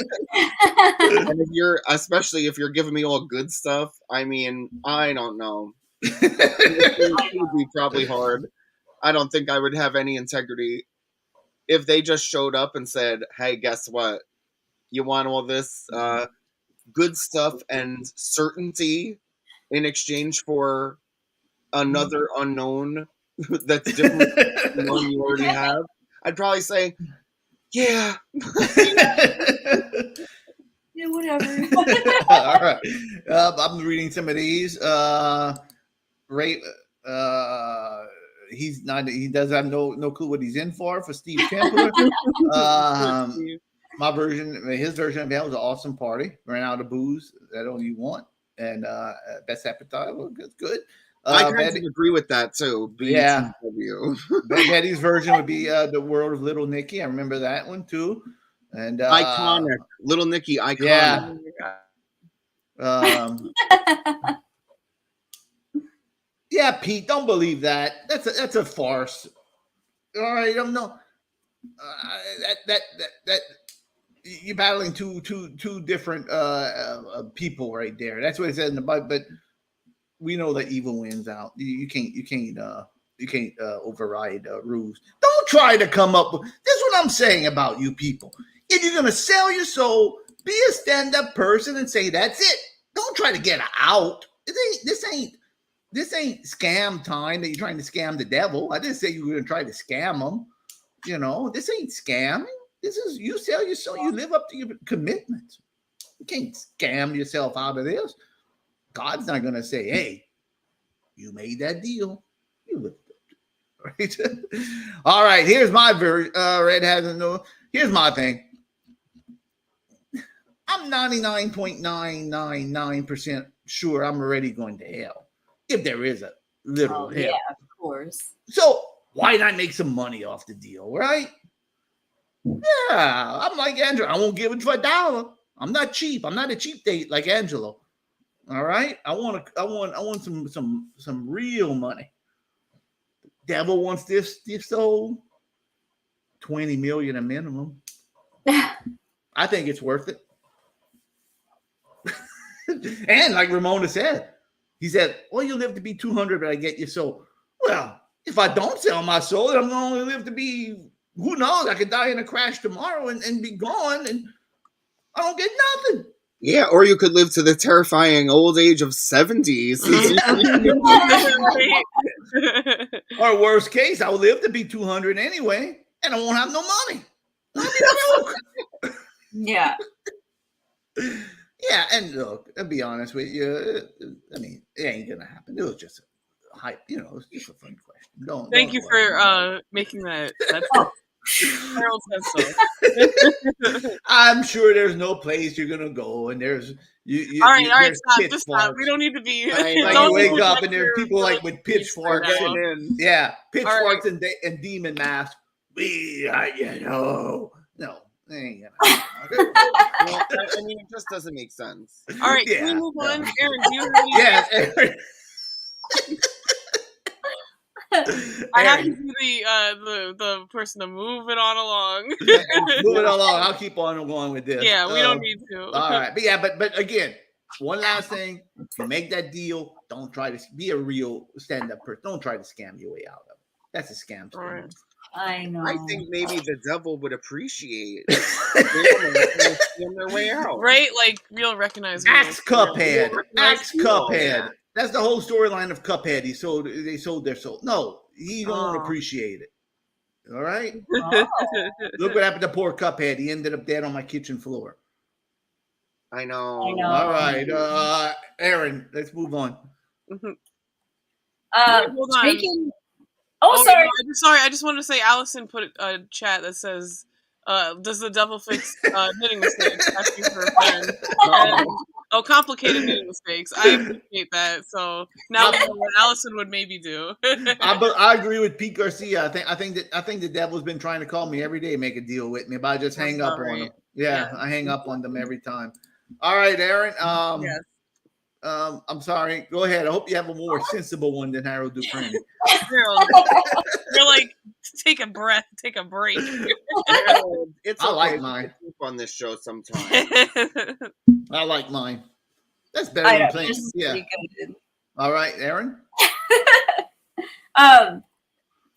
and especially if you're giving me all good stuff, I mean, I don't know. It would be probably hard. I don't think I would have any integrity if they just showed up and said, "Hey, guess what? You want all this good stuff and certainty in exchange for another unknown that's different from the one you already have." I'd probably say, yeah. Yeah, whatever. All right. I'm reading some of these. Ray, he does have no clue what he's in for Steve Templer. His version of hell was an awesome party. Ran out of booze that only you want. And best appetite. Well, that's good. I kind of agree with that too. Yeah. BTW. Betty's version would be the World of Little Nicky. I remember that one too. And iconic. Little Nicky, iconic. Yeah. Yeah, Pete, don't believe that. That's a farce. All right, don't know. That you're battling two different people right there. That's what it says in the Bible. But we know that evil wins out. You can't override rules. Don't try to come up with. This is what I'm saying about you people. If you're gonna sell your soul, be a stand-up person and say that's it. Don't try to get out. This ain't scam time that you're trying to scam the devil. I didn't say you were gonna try to scam him. You know, this ain't scamming. This is you sell your soul. You live up to your commitments. You can't scam yourself out of this. God's not gonna say, "Hey, you made that deal. You lived up to it." Right? All right. Here's my version. Red hasn't no. Here's my thing. I'm 99.999% sure I'm already going to hell if there is a literal hell. Yeah, of course. So why not make some money off the deal, right? Yeah, I'm like Angelo. I won't give it for $1. I'm not cheap. I'm not a cheap date like Angelo. All right, I want some real money. The devil wants this soul. 20 million a minimum. I think it's worth it. And like Ramona said, he said, "Well, you live to be 200, but I get your soul." Well, if I don't sell my soul, then I'm gonna only live to be, who knows? I could die in a crash tomorrow and be gone, and I don't get nothing. Yeah, or you could live to the terrifying old age of 70. Or worst case, I'll live to be 200 anyway, and I won't have no money. I'll be broke. Yeah. Yeah, and look, I'll be honest with you. I mean, it ain't gonna happen. It was just a hype, it's just a fun question. Thank you for making that. Harold says so. I'm sure there's no place you're gonna go, and there's All right, there's stop. Just stop. pitchforks. We don't need to be. I Like know. you wake look up like and there's you're people like really with pitchforks. right now. Getting in. Yeah, pitchforks and demon masks. We are, no, ain't gonna happen. Well, I mean, it just doesn't make sense. All right, Yeah, can we move no. on? Aaron, do you have any? Yes, Aaron. I have to Aaron, be the person to move it on along. move it along. I'll keep on going with this. Yeah, we don't need to. All right, but again, one last thing: you make that deal. Don't try to be a real stand-up person. Don't try to scam your way out of it. That's a scam. All right. I know. I think maybe the devil would appreciate scam their way out. Right? Like, we'll recognize. Axe Cuphead. Recognize Axe people, Cuphead. yeah. That's the whole storyline of Cuphead. They sold their soul. No, he don't Oh. appreciate it. All right. Oh. Look what happened to poor Cuphead. He ended up dead on my kitchen floor. I know. I know. All right, Aaron, let's move on. Hold on. Drinking. Oh, sorry. No, I'm sorry. I just wanted to say, Allison put a chat that says, "Does the devil fix knitting mistakes?" Asking for a friend. And, complicated knitting mistakes. I appreciate that. So now we know what Allison would maybe do. I agree with Pete Garcia. I think the devil's been trying to call me every day, make a deal with me, but I just hang up on him. Yeah, I hang up on them every time. All right, Aaron. Yes. I'm sorry. Go ahead. I hope you have a more sensible one than Harold Dufresne. Harold, you're like, take a breath, take a break. It's I okay like to mine. poop on this show sometimes. I like mine. That's better than know, playing. yours is Yeah. pretty good. All right, Aaron.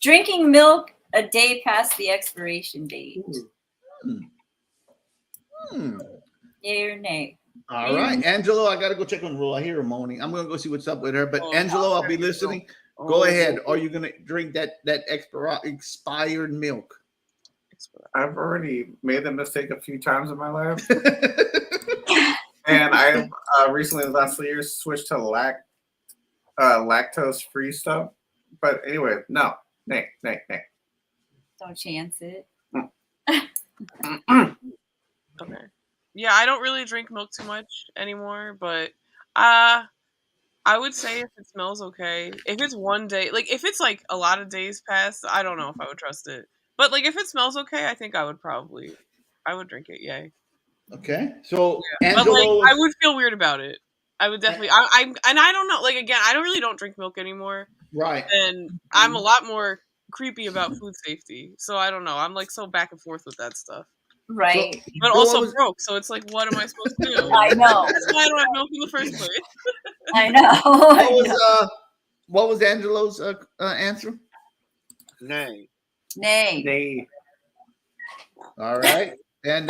Drinking milk a day past the expiration date. Yay or nay? All right, Angelo. I gotta go check on Rule. I hear her moaning. I'm gonna go see what's up with her. But Angelo, I'll be listening. Go ahead. Are you gonna drink that expired milk? I've already made the mistake a few times in my life. And I recently, the last 3 years, switched to lactose-free stuff. But anyway, no. Nay. Don't chance it. Okay. Yeah, I don't really drink milk too much anymore, but I would say if it smells okay, if it's one day, like if it's like a lot of days past, I don't know if I would trust it. But like if it smells okay, I think I would drink it. Yay. Okay, so Yeah. But Angelo, like I would feel weird about it. I would definitely. I don't know. Like again, I really don't drink milk anymore, right? and I'm a lot more creepy about food safety. So I don't know. I'm like so back and forth with that stuff. Right. But also broke, so it's like, what am I supposed to do? I know. That's why I don't have milk in the first place. I know. What was Angelo's answer? Nay. Nay. All right, and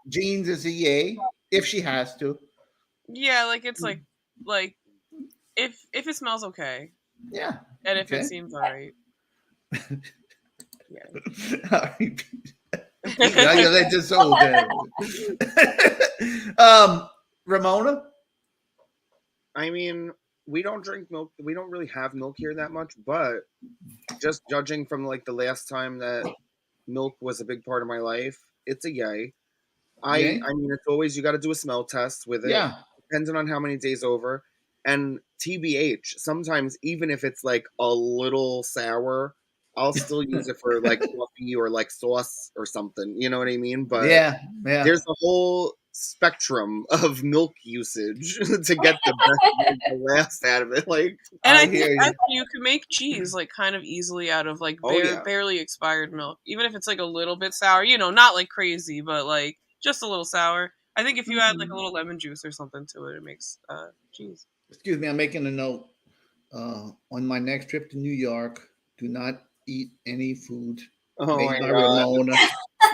Jeans is a yay if she has to. Yeah, like it's like if it smells okay. Yeah. And if okay. it seems alright. Yeah. All right. That's just so Ramona? I mean, we don't drink milk. We don't really have milk here that much, but just judging from like the last time that milk was a big part of my life, it's a yay. I mean, it's always, you got to do a smell test with it. Yeah. Depending on how many days over. And TBH, sometimes even if it's like a little sour, I'll still use it for like coffee or like sauce or something. You know what I mean? But yeah. There's a whole spectrum of milk usage to get the last out of it. Like, and I think actually you can make cheese like kind of easily out of like barely expired milk, even if it's like a little bit sour. You know, not like crazy, but like just a little sour. I think if you add like a little lemon juice or something to it, it makes cheese. Excuse me, I'm making a note. On my next trip to New York, do not eat any food made by Ramona.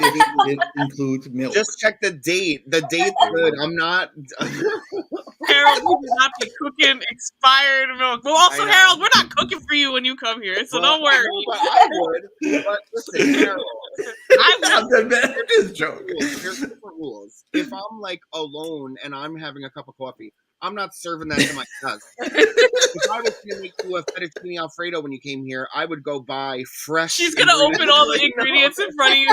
It includes milk. Just check the date. The date's good. I'm not. Harold, we do not be cooking expired milk. Well, also, Harold, we're not cooking for you when you come here, so don't worry. But I would. But listen, Harold. I'm just joking. Here's the rules. If I'm like alone and I'm having a cup of coffee, I'm not serving that to my guests. If I was going to make you a fettuccine Alfredo when you came here, I would go buy fresh. She's gonna open all the ingredients in front of you.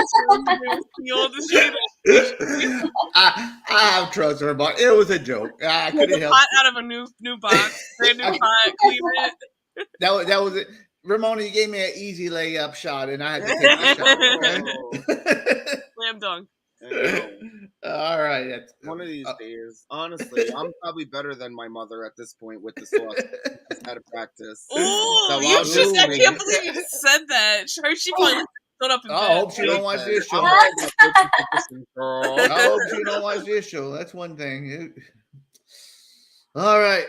I have trust her, but it was a joke. I Pull couldn't the help pot it. out of a new box, brand new pot, clean it. That was it. Ramona, you gave me an easy layup shot, and I had to take the shot. Okay? Slam dunk. All right. That's, one of these days, honestly, I'm probably better than my mother at this point with the sauce. Out of practice. Oh, you just, I can't believe you just said that. She probably stood up in bed. I hope she don't watch this show. I hope she don't watch this show. That's one thing. All right.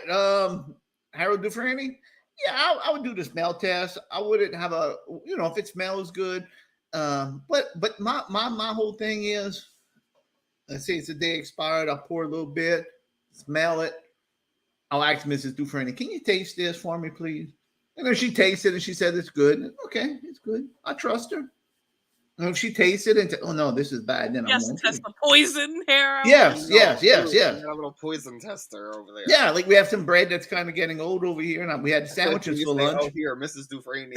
Harold Dufresne? Yeah, I would do the smell test. I wouldn't have a, if it smells good. But my whole thing is, let's say it's a day expired. I'll pour a little bit, smell it. I'll ask Mrs. Dufresne, can you taste this for me, please? And if she tastes it and she said it's good, okay, it's good. I trust her. And if she tastes it and oh no, this is bad, then I won't. Test the poison here. Yes. We got a little poison tester over there. Yeah, like we have some bread that's kind of getting old over here, and we had sandwiches for lunch. Oh, here, Mrs. Dufresne.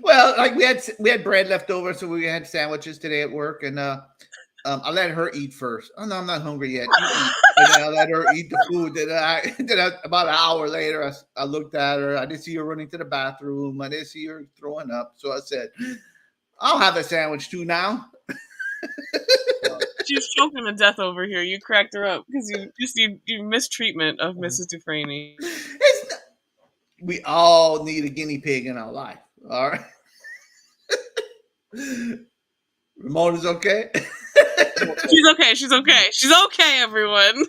well, like we had bread left over, so we had sandwiches today at work, and I let her eat first. Oh no, I'm not hungry yet. You eat. And then I let her eat the food. Then about an hour later, I looked at her. I didn't see her running to the bathroom. I didn't see her throwing up. So I said, "I'll have a sandwich too now." She's choking to death over here. You cracked her up because you mistreatment of Mrs. Dufresne. We all need a guinea pig in our life. All right. Ramona's okay. She's okay. She's okay. She's okay, everyone.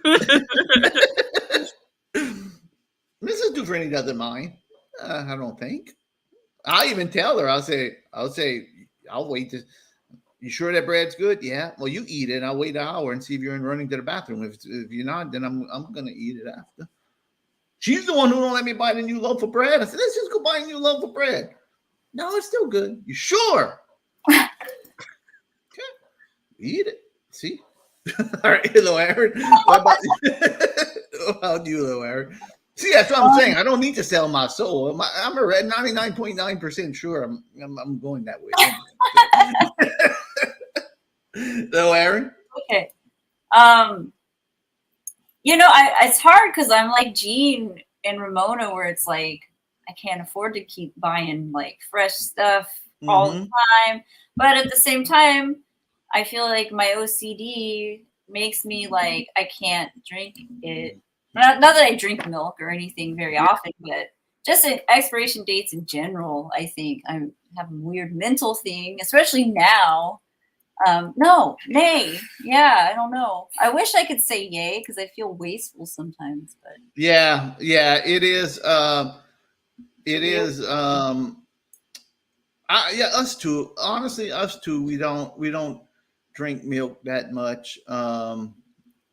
Mrs. Dufresne doesn't mind. I don't think. I'll even tell her. I'll say, I'll wait. You sure that bread's good? Yeah. Well, you eat it. I'll wait an hour and see if you're running to the bathroom. If you're not, then I'm gonna eat it after. She's the one who don't let me buy the new loaf of bread. I said, let's just go buy a new loaf of bread. No, it's still good. You sure? Okay. Eat it. See? All right, Little Erin. What about you, Little Erin? See, that's what I'm saying. I don't need to sell my soul. I'm 99.9% sure I'm going that way. Little Erin? Okay. It's hard because I'm like Jean and Ramona, where it's like I can't afford to keep buying like fresh stuff all the time. But at the same time, I feel like my OCD makes me like I can't drink it. Not that I drink milk or anything very often, but just expiration dates in general, I think I have a weird mental thing, especially now. No, nay. Yeah, I don't know. I wish I could say yay because I feel wasteful sometimes. But yeah, it is. Us too. Honestly, us too. We don't drink milk that much.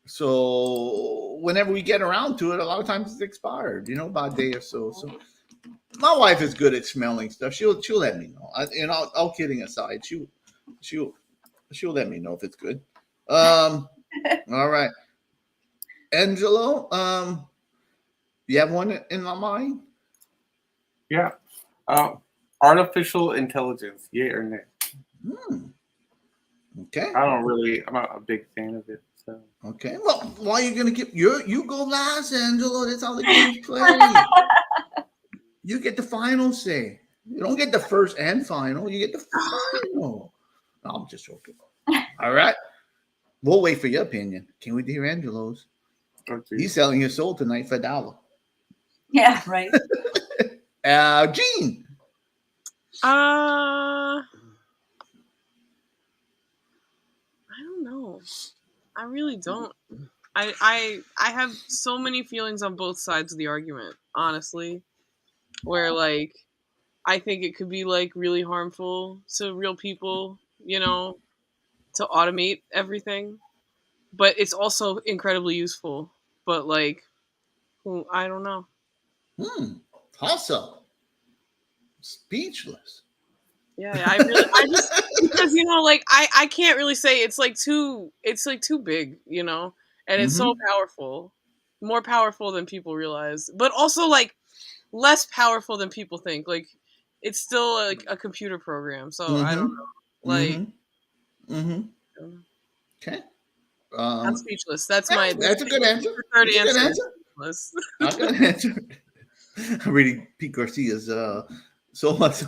So whenever we get around to it, a lot of times it's expired. About a day or so. So my wife is good at smelling stuff. She'll let me know. All kidding aside, she'll let me know if it's good. All right, Angelo. You have one in my mind? Yeah. Artificial intelligence, yay or nay? Okay. I'm not a big fan of it. So. Okay. Well, why are you gonna give you go last, Angelo? That's how the games play. You get the final say. You don't get the first and final. You get the final. No, I'm just joking. All right. We'll wait for your opinion. Can we hear Angelo's? Okay. He's selling his soul tonight for $1. yeah, right. Gene. I don't know. I really don't. I have so many feelings on both sides of the argument, honestly. Where like I think it could be like really harmful to real people, to automate everything. But it's also incredibly useful. But like I don't know. Awesome. Speechless. Yeah, I just because like I can't really say it's like too big, and it's so powerful, more powerful than people realize, but also like less powerful than people think. Like it's still like a computer program, so I don't know. Like, Okay. I'm speechless. That's my. That's a good answer. Third That's a good answer. answer. A good answer. I'm reading Pete Garcia's so much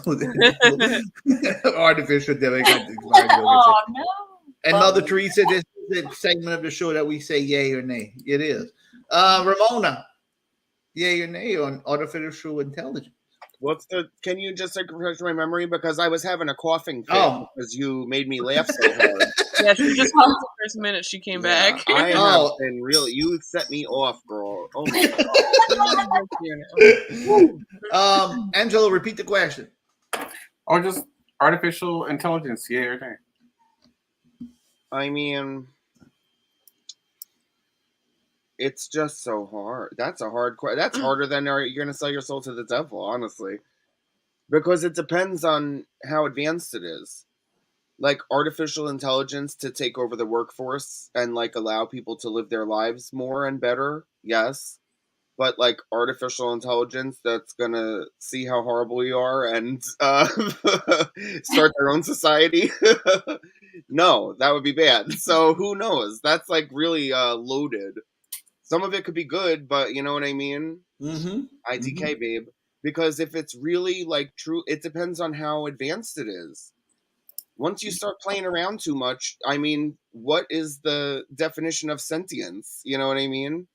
artificial that I got the Oh no. And Mother Teresa, this is the segment of the show that we say yay or nay. It is. Ramona, yay or nay on artificial intelligence? Can you just refresh my memory? Because I was having a coughing fit because you made me laugh so hard. Yeah, she just called the first minute she came back. I have been really, you set me off, girl. Oh my God. Angelo, repeat the question. Or just artificial intelligence, yay or nay? I mean, it's just so hard. That's a hard question. That's harder than you're going to sell your soul to the devil, honestly. Because it depends on how advanced it is. Like artificial intelligence to take over the workforce and like allow people to live their lives more and better, yes. But like artificial intelligence that's going to see how horrible you are and start their own society. No, that would be bad. So who knows? That's like really loaded. Some of it could be good, but you know what I mean? IDK, babe. Because if it's really like true, it depends on how advanced it is. Once you start playing around too much, I mean, what is the definition of sentience? You know what I mean?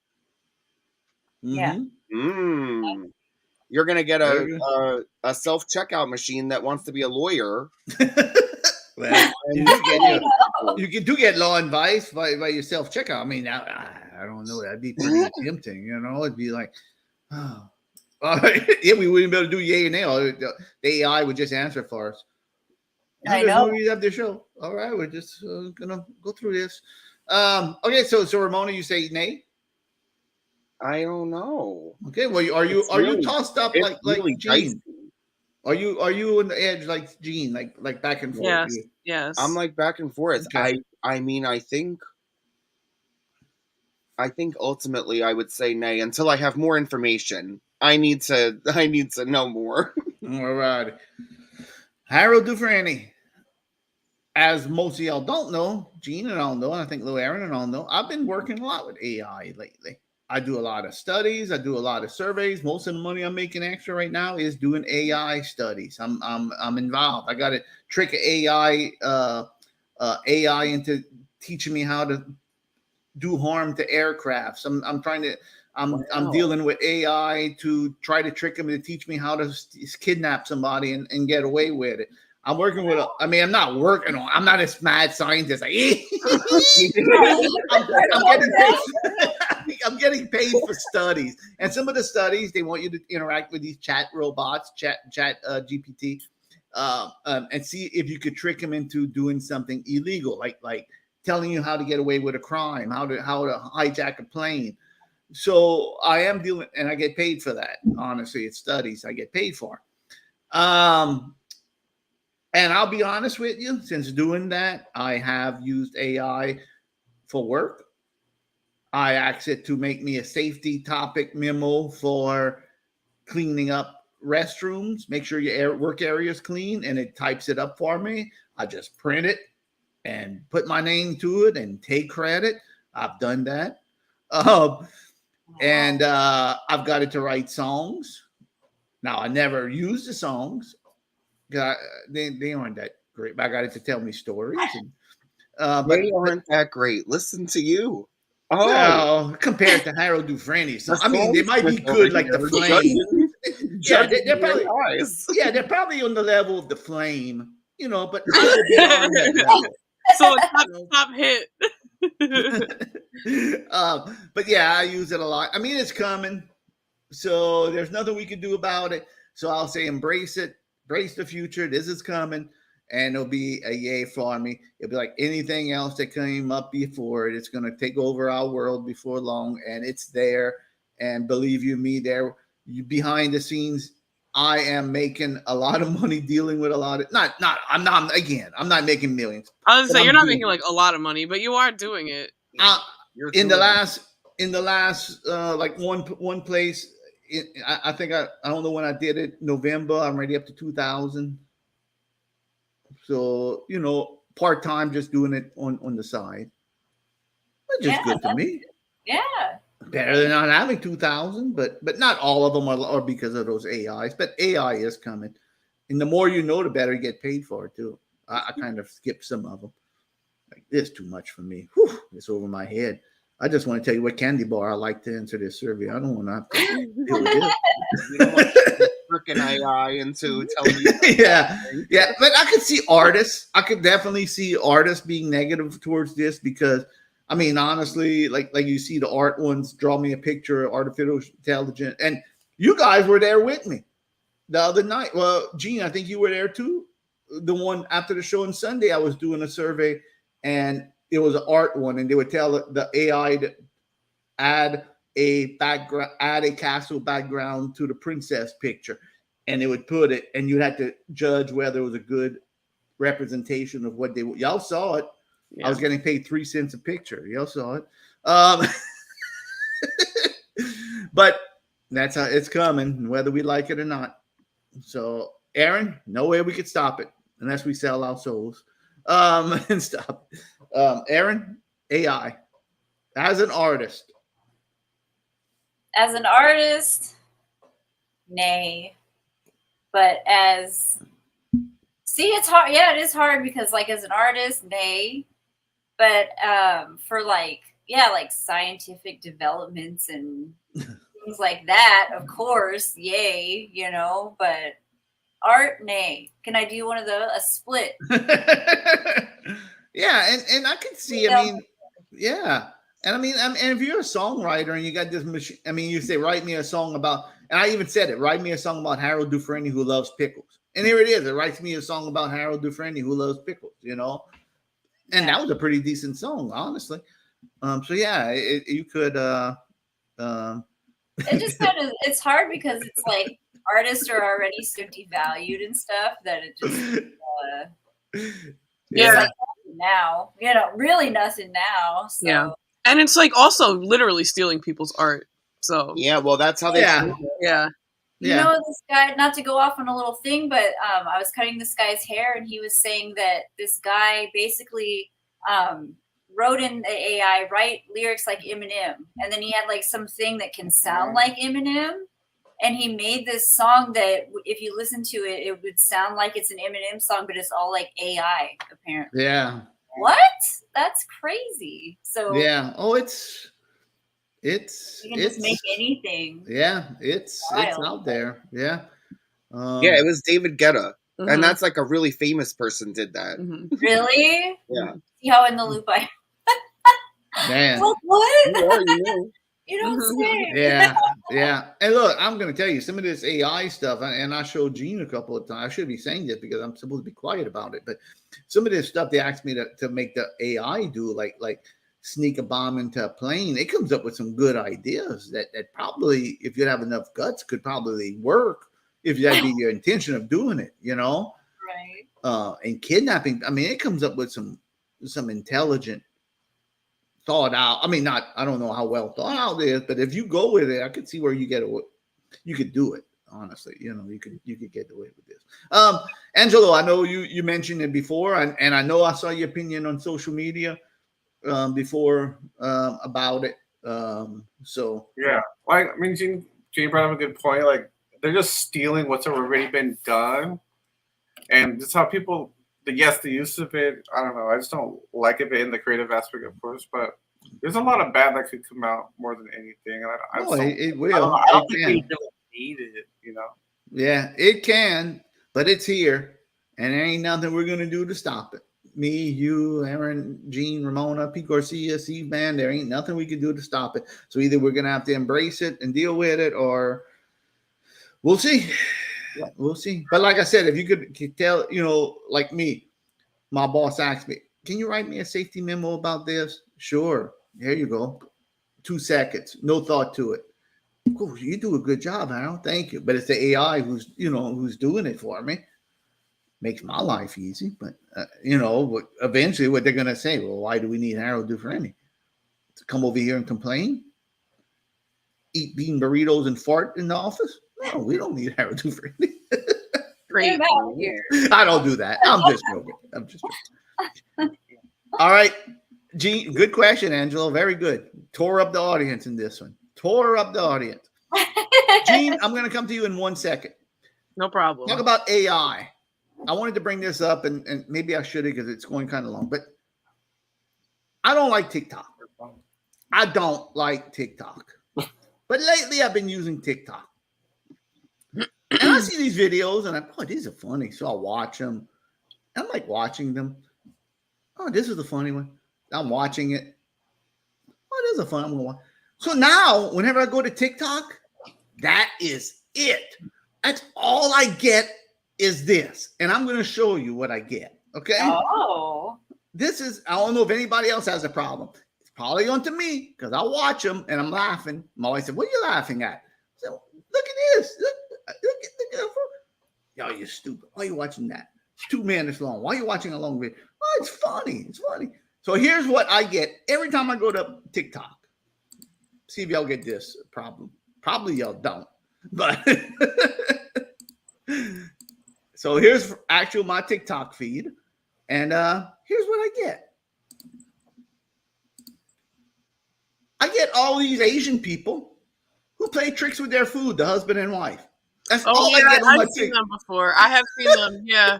Yeah. You're going to get a self-checkout machine that wants to be a lawyer. Well, you do get law advice by your self-checkout. I mean, I don't know. That'd be pretty tempting, It'd be like, yeah, we wouldn't be able to do yay or nay. The AI would just answer for us. I know. We have the show. All right, we're just gonna go through this. Okay, so Ramona, you say nay? I don't know. Okay, well, are you tossed up like Gene? Are you on the edge like Gene, like back and forth? Yes. I'm like back and forth. Okay. I mean, I think ultimately I would say nay until I have more information. I need to know more. All right. Harold Dufresne. As most of y'all don't know, Gene and all know, and I think Little Erin and all know, I've been working a lot with AI lately. I do a lot of studies. I do a lot of surveys. Most of the money I'm making extra right now is doing AI studies. I'm involved. I got to trick AI into teaching me how to do harm to aircrafts. I'm dealing with AI to try to trick them to teach me how to kidnap somebody and get away with it. I'm working with I'm not a mad scientist. Like, I'm getting paid for studies. And some of the studies, they want you to interact with these chat robots, chat GPT, and see if you could trick them into doing something illegal, like telling you how to get away with a crime, how to hijack a plane. So I am dealing, and I get paid for that. Honestly, it's studies I get paid for. And I'll be honest with you, since doing that, I have used AI for work. I asked it to make me a safety topic memo for cleaning up restrooms, make sure your work area is clean, and it types it up for me. I just print it and put my name to it and take credit. I've done that. And I've got it to write songs. Now, I never use the songs. They aren't that great, but I got it to tell me stories. And, they aren't that great. Listen to you. Oh, well, compared to Harold Dufresne, so, I mean, they might be good, like the Flame. They're probably on the level of the Flame, but beyond that level. So top hit. But yeah, I use it a lot. I mean, it's coming, so there's nothing we can do about it. So I'll say embrace it. Embrace the future. This is coming, and it'll be a yay for me. It'll be like anything else that came up before it. It's going to take over our world before long, and it's there. And believe you me, behind the scenes, I am making a lot of money dealing with a lot of I'm not making millions. I was but gonna say I'm you're not doing making like a lot of money, but you are doing it. You're in the doing it. last like one place. I think I don't know when I did it. November. I'm already up to 2,000. So part time, just doing it on the side. That's just good to me. Yeah. Better than not having 2,000, but not all of them are because of those AIs. But AI is coming, and the more you know, the better you get paid for it too. I kind of skipped some of them. Like this too much for me. Whew, it's over my head. I just want to tell you what candy bar I like to answer this survey. I don't want to have to deal with this. You don't want freaking AI into telling you. yeah. But I could see artists. I could definitely see artists being negative towards this because, I mean, honestly, like you see the art ones, draw me a picture of artificial intelligence, and you guys were there with me the other night. Well, Gene, I think you were there too. The one after the show on Sunday, I was doing a survey, and it was an art one, and they would tell the AI to add a castle background to the princess picture, and they would put it, and you had to judge whether it was a good representation of what y'all saw it. Yeah. I was getting paid 3 cents a picture. Y'all saw it. But that's how it's coming, whether we like it or not. So, Erin, no way we could stop it unless we sell our souls and stop. Erin, AI, as an artist. As an artist, nay. But it's hard. Yeah, it is hard because like as an artist, nay. But for like scientific developments and things like that, of course, yay, but art, nay. Can I do one of a split? Yeah, and I could see, I mean, yeah. And I mean, and if you're a songwriter and you got this machine, I mean, you say, write me a song about, and I even said it, write me a song about Harold Dufresne who loves pickles. And here it is. It writes me a song about Harold Dufresne who loves pickles, And that was a pretty decent song, honestly. So yeah, you could. It just kind of, it's hard because it's like artists are already so devalued and stuff that it just. Yeah. Like now, really nothing now. So. Yeah. And it's like also literally stealing people's art. So yeah, well, that's how they. Yeah. You know, this guy, not to go off on a little thing, but I was cutting this guy's hair and he was saying that this guy basically wrote in the AI, write lyrics like Eminem. And then he had like something that can sound like Eminem. And he made this song that if you listen to it, it would sound like it's an Eminem song, but it's all like AI, apparently. Yeah. What? That's crazy. So yeah. Oh, you can just make anything. Yeah, it's out there. Yeah. Yeah, it was David Guetta. Mm-hmm. And that's like a really famous person did that. Mm-hmm. Really? Yeah. See how in the loop I am. Man. What? You don't say. Yeah. And look, I'm going to tell you some of this AI stuff, and I showed Gene a couple of times. I should be saying this because I'm supposed to be quiet about it, but some of this stuff they asked me to make the AI do, like sneak a bomb into a plane. It comes up with some good ideas that probably, if you have enough guts, could probably work if that be your intention of doing it, Right. And kidnapping. I mean, it comes up with some intelligent, thought out. I mean, I don't know how well thought out it is, but if you go with it, I could see where you could do it. Honestly, you could get away with this. Angelo, I know you mentioned it before, and I know I saw your opinion on social media before about it. So yeah, like I mean, Gene brought up a good point. Like they're just stealing what's already been done, and just how people. The use of it. I don't know. I just don't like it in the creative aspect, of course, but there's a lot of bad that could come out more than anything. And it will. I don't think we really need it. Yeah, it can, but it's here, and there ain't nothing we're gonna do to stop it. Me, you, Erin, Gene, Ramona, Pete Garcia, Steve Man, there ain't nothing we can do to stop it. So either we're gonna have to embrace it and deal with it, or we'll see. Yeah, we'll see. But like I said, if you could tell, like me, my boss asked me, can you write me a safety memo about this? Sure. Here you go. 2 seconds. No thought to it. Oh, you do a good job, Harold. Thank you. But it's the AI who's doing it for me. Makes my life easy. But eventually, what they're gonna say? Well, why do we need Harold Dufresne to come over here and complain? Eat bean burritos and fart in the office? No, we don't need Harold Dufresne. Great. I don't do that. I'm just joking. All right, Gene. Good question, Angelo. Very good. Tore up the audience in this one. Tore up the audience. Gene, I'm going to come to you in 1 second. No problem. Talk about AI. I wanted to bring this up, and maybe I should have because it's going kind of long. But I don't like TikTok. I don't like TikTok. But lately, I've been using TikTok. And I see these videos, and these are funny. So I'll watch them. I'm like watching them. Oh, this is a funny one. I'm watching it. Oh, this is a fun one. So now, whenever I go to TikTok, that is it. That's all I get is this. And I'm going to show you what I get. Okay? Oh. I don't know if anybody else has a problem. It's probably onto me because I watch them and I'm laughing. My wife said, "What are you laughing at?" I said, "Look at this. Look at Yo, you're stupid. Why are you watching that? It's 2 minutes long. Why are you watching a long video?" Oh, it's funny. It's funny. So here's what I get every time I go to TikTok. See if y'all get this problem. Probably y'all don't. But so here's my TikTok feed. And here's what I get. I get all these Asian people who play tricks with their food, the husband and wife. That's all I get on my I've seen them before. I have seen them, yeah.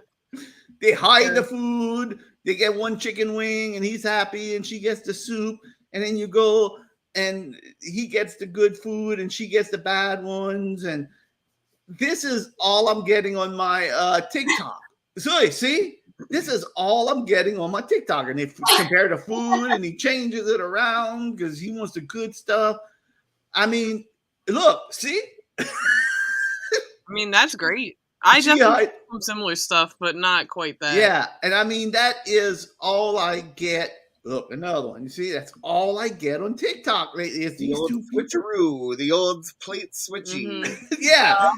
They hide the food. They get one chicken wing and he's happy and she gets the soup. And then you go and he gets the good food and she gets the bad ones. And this is all I'm getting on my TikTok. So see, this is all I'm getting on my TikTok. And they compare the food and he changes it around because he wants the good stuff. I mean, look, see? I mean, that's great. I definitely do some similar stuff, but not quite that. Yeah, and I mean, that is all I get. Look, another one. You see, that's all I get on TikTok lately is these two switcheroo, the old plate switching. Mm-hmm. Yeah,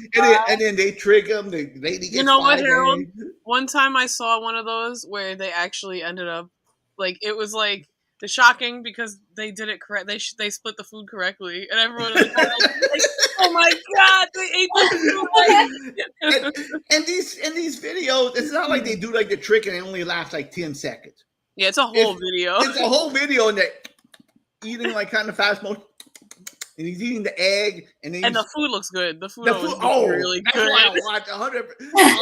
and then they trick them. The lady gets what, Harold? One time I saw one of those where they actually ended up, it was the shocking because they did it correct. They split the food correctly, and everyone was like, "Oh my god, they ate the food!" and these videos, it's not like they do the trick and it only lasts 10 seconds. Yeah, it's a whole video. It's a whole video, and they're eating kind of fast motion. And he's eating the egg, and the food looks good. The food looks really good. That's why I watch 100.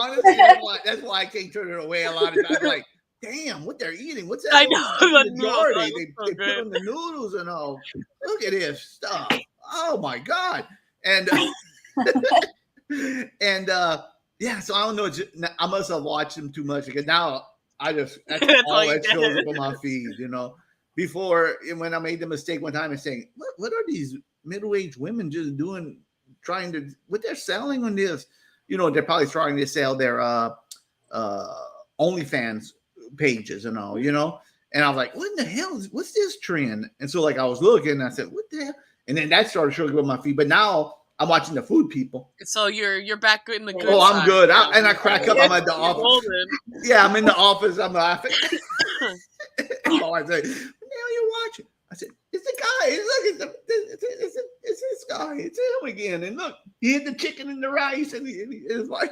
Honestly, that's why I can't turn it away a lot of times. I'm like, damn, what they're eating? What's that? I know. The majority. They put on the noodles and all. Look at this stuff. Oh my god! And yeah. So I don't know. I must have watched them too much because now that's all that shows up on my feed. Before, when I made the mistake one time of saying, what are these middle-aged women just doing, what they're selling on this? They're probably trying to sell their OnlyFans pages and all, And I was like, what in the hell what's this trend? And so I was looking and I said, what the hell? And then that started showing up on my feed. But now I'm watching the food people. So you're back in the good side. I'm good. I crack up. I'm at the office. Yeah, I'm in the office. I'm laughing. Oh, I say, you're watching. I said, it's the guy. Look, it's this guy. It's him again. And look, he had the chicken and the rice, and his wife.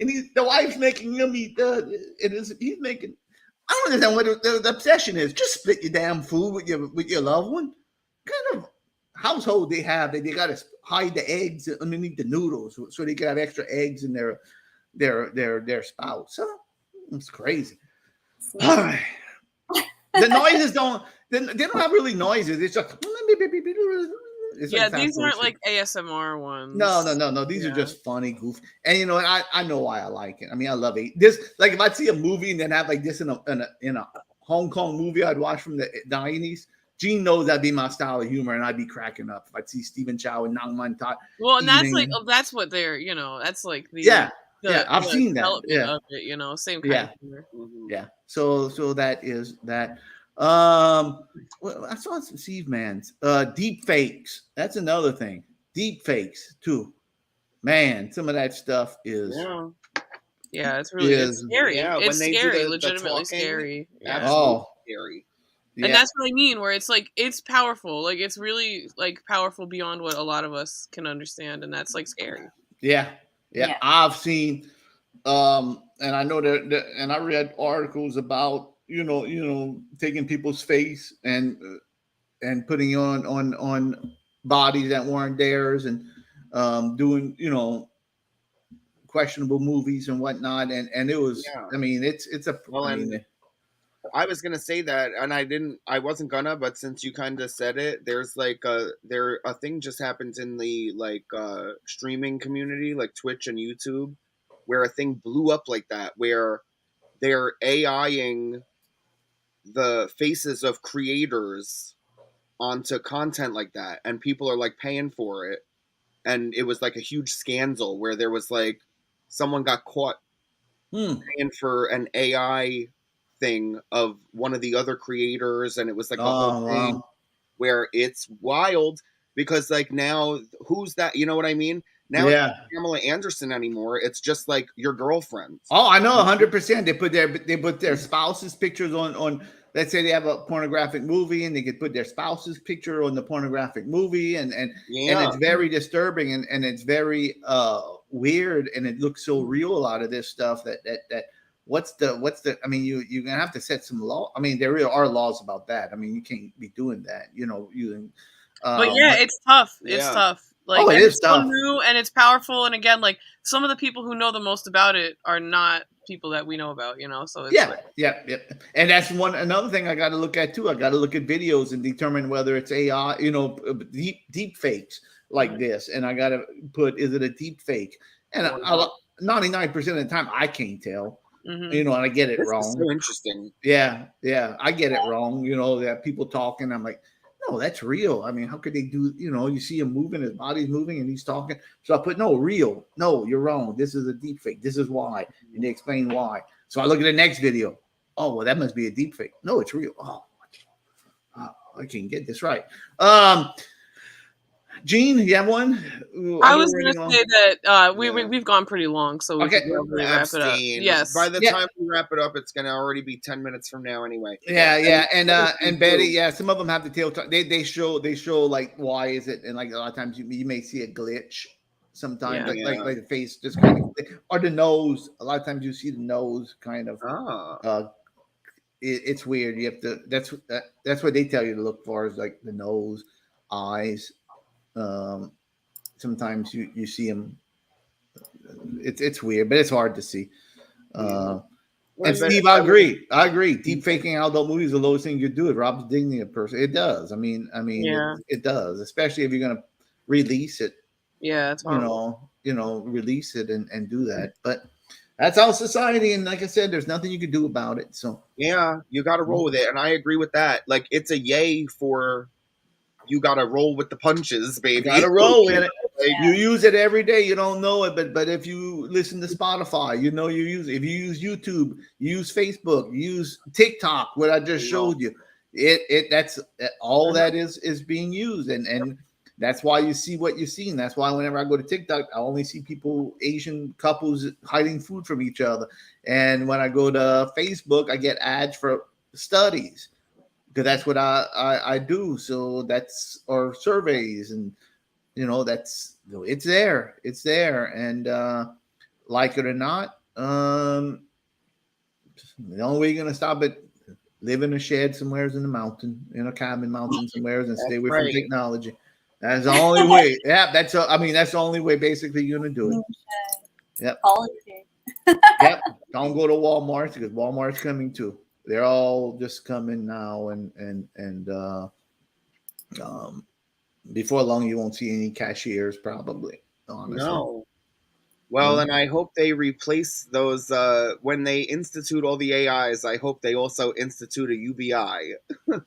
And the wife's making him eat. He's making. I don't understand what the obsession is. Just split your damn food with your loved one. Kind of household they have that they got to hide the eggs underneath the noodles so they can have extra eggs in their spout. So it's crazy. All right. The noises they don't have really noises. It's just these aren't like ASMR ones. No. These are just funny, goofy. And I know why I like it. I mean, I love it. This if I'd see a movie and then have this in a Hong Kong movie I'd watch from the 90s. Gene knows that'd be my style of humor, and I'd be cracking up if I'd see Stephen Chow and Nang Man Tat. Well, and that's what they're that's the I've seen that. Yeah, of it, same kind of humor. Yeah. So that is that. Well, I saw some Steve Mans. Deep fakes. That's another thing. Deep fakes too. Man, some of that stuff is Yeah, it's really it's scary. Yeah, it's when they do scary, the legitimately talking, scary. Yeah. absolutely scary. And that's what I mean, where it's like it's powerful. Like it's really like powerful beyond what a lot of us can understand, and that's like scary. Yeah. I've seen, and I know and I read articles about taking people's face and putting on bodies that weren't theirs, and doing questionable movies and whatnot, and it was. I mean, it's a. Well, I mean, I was gonna say that, and I wasn't gonna, but since you kind of said it, there's like a thing just happened in the streaming community, like Twitch and YouTube, where a thing blew up like that, where they're AIing the faces of creators onto content like that, and people are like paying for it, and it was like a huge scandal where there was like someone got caught paying for an AI thing of one of the other creators, and it was like a whole thing where it's wild because like now who's that? You know what I mean? Now it's not Pamela Anderson anymore. It's just like your girlfriend. Oh, I know 100%. They put their spouse's pictures on. Let's say they have a pornographic movie, and they could put their spouse's picture on the pornographic movie, and it's very disturbing, and it's very weird, and it looks so real. A lot of this stuff that what's the? I mean, you're gonna have to set some law. I mean, there really are laws about that. I mean, you can't be doing that. Using. But yeah, it's tough. It's tough. Like, it is tough. So new, and it's powerful. And again, like some of the people who know the most about it are not people that we know about. So it's yeah. And that's another thing I got to look at too. I got to look at videos and determine whether it's AI, deep fakes like this, and I got to put, is it a deep fake? And 99% of the time I can't tell. And I get it wrong. Is so interesting. Yeah, I get it wrong. That people talking. I'm like, no, that's real. I mean, how could they do? You see him moving, his body's moving, and he's talking. So I put, no, real. No, you're wrong. This is a deep fake. This is why, and they explain why. So I look at the next video. Oh, well, that must be a deep fake. No, it's real. Oh, I can't get this right. Gene, you have one? I was going to say that we've gone pretty long, so we can probably wrap it up. Yes. By the time we wrap it up, it's going to already be 10 minutes from now anyway. Yeah. And Betty, some of them have the tail. They show like, why is it? And like a lot of times you may see a glitch sometimes, like the face just kind of, or the nose. A lot of times you see the nose kind of. It's weird. You have to. That's what they tell you to look for, is like the nose, eyes. Sometimes you see them. It's weird, but it's hard to see. And Steve, I agree. Deep faking adult movies is the lowest thing you do. It robs dignity of a person. It does. I mean, it does. Especially if you're gonna release it. Yeah, it's horrible. Release it and do that. But that's our society, and like I said, there's nothing you can do about it. So yeah, you got to roll with it, and I agree with that. Like, it's a yay for. You gotta roll with the punches, baby. You gotta roll with it. You use it every day. You don't know it, but if you listen to Spotify, you use it. If you use YouTube, you use Facebook, you use TikTok, what I just showed you. That's all that is being used, and that's why you see what you see. And that's why whenever I go to TikTok, I only see Asian couples hiding food from each other. And when I go to Facebook, I get ads for studies. Because that's what I do. So that's our surveys, and it's there. And like it or not, the only way you're gonna stop it, live in a shed somewhere in the mountain, in a cabin mountain somewhere, and stay away from technology. That's the only way. Yeah, that's the only way basically you're gonna do it. Yep. Yep. Don't go to Walmart, because Walmart's coming too. They're all just coming now, and before long you won't see any cashiers, probably. Honestly. No. Well, and I hope they replace those when they institute all the AIs. I hope they also institute a UBI because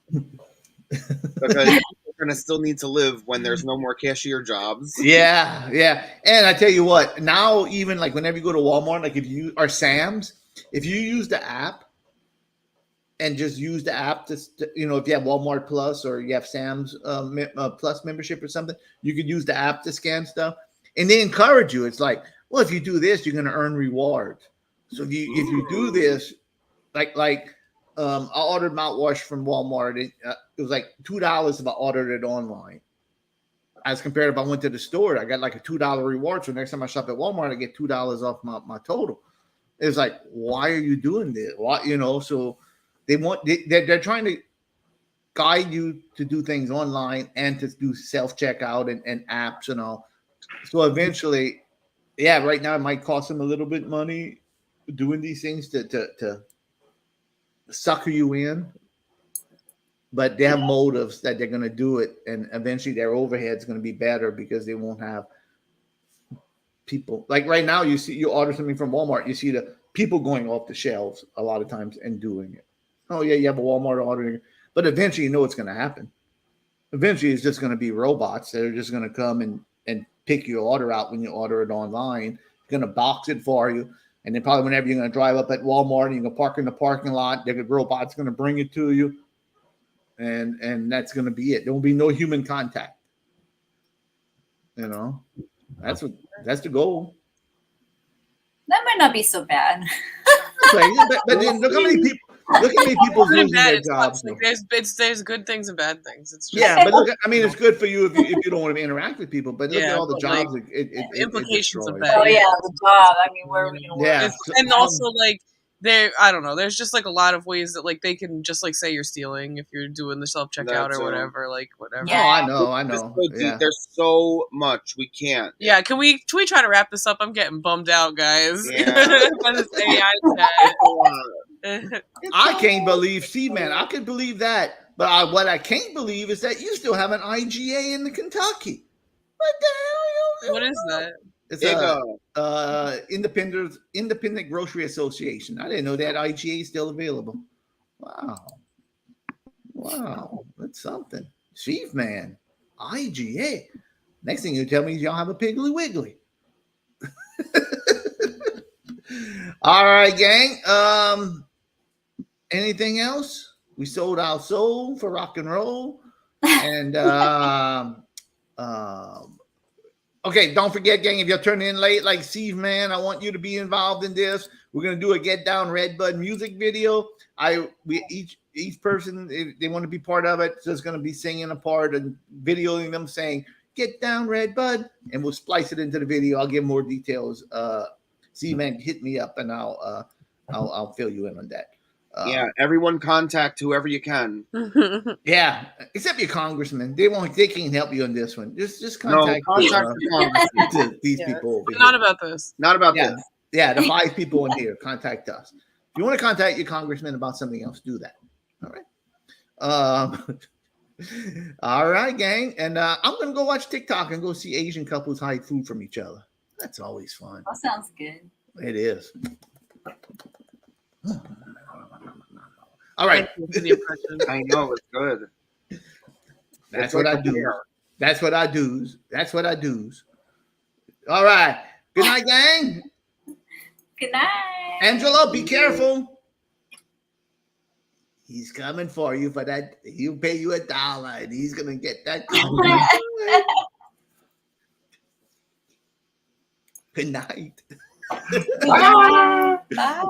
we're gonna still need to live when there's no more cashier jobs. Yeah. And I tell you what, now even like whenever you go to Walmart, like if you are Sam's, if you use the app. and just use the app to, you know, if you have Walmart Plus or you have Sam's Plus membership or something, you could use the app to scan stuff. And they encourage you. It's like, well, if you do this, you're going to earn rewards. So if you do this, like I ordered mouthwash from Walmart. It was like $2 if I ordered it online. As compared if I went to the store, I got like a $2 reward. So next time I shop at Walmart, I get $2 off my total. It's like, why are you doing this? Why, you know? So they're trying to guide you to do things online and to do self checkout and apps and all. So eventually, yeah, right now it might cost them a little bit money doing these things to sucker you in, but they have motives that they're going to do it, and eventually their overhead's going to be better because they won't have people. Like right now, you order something from Walmart, you see the people going off the shelves a lot of times and doing it. Oh yeah, you have a Walmart ordering, but eventually you know what's going to happen. Eventually it's just going to be robots that are just going to come and pick your order out when you order it online. They're going to box it for you. And then probably whenever you're going to drive up at Walmart and you're going to park in the parking lot, the robot's going to bring it to you. And that's going to be it. There will be no human contact. You know, that's the goal. That might not be so bad. But then look how many people losing their jobs. Like there's good things and bad things. It's just, yeah, but look, I mean, it's good for you if you don't want to interact with people. But look at all the jobs. Like, implications of it that. Oh yeah, the job. I mean, where are we going to work? Yeah, and also like I don't know. There's just like a lot of ways that like they can just like say you're stealing if you're doing the self checkout or whatever. Like whatever. Yeah. Oh, I know. Yeah. There's so much we can't. Yeah, can we try to wrap this up? I'm getting bummed out, guys. Yeah. By this AI chat. I can't believe. See, man, I could believe that, but what I can't believe is that you still have an IGA in the Kentucky. What the hell? What is that? It's Independent Grocery Association. I didn't know that IGA is still available. Wow, that's something. Chief man, IGA. Next thing you tell me is y'all have a Piggly Wiggly. All right, gang. Anything else? We sold our soul for rock and roll. And okay, don't forget, gang, if you're turning in late like Steve, man, I want you to be involved in this. We're gonna do a Get Down Redbud music video. Each person, if they want to be part of it, just gonna be singing a part and videoing them saying "Get Down Redbud," and we'll splice it into the video. I'll give more details. Steve, man, hit me up and I'll fill you in on that. Yeah, everyone contact whoever you can. Yeah, except your congressman. They can't help you on this one. Just contact these people over here. Not about this. Not about this. Yeah, the 5 people in here. Contact us. If you want to contact your congressman about something else, do that. All right. All right, gang. And I'm gonna go watch TikTok and go see Asian couples hide food from each other. That's always fun. That sounds good. It is. All right. I know, it's good. That's what I do. That's what I do. That's what I do. All right. Good night, gang. Good night. Angela, be careful. He's coming for you for that. He'll pay you $1 and he's going to get that. Good night. Bye. Bye.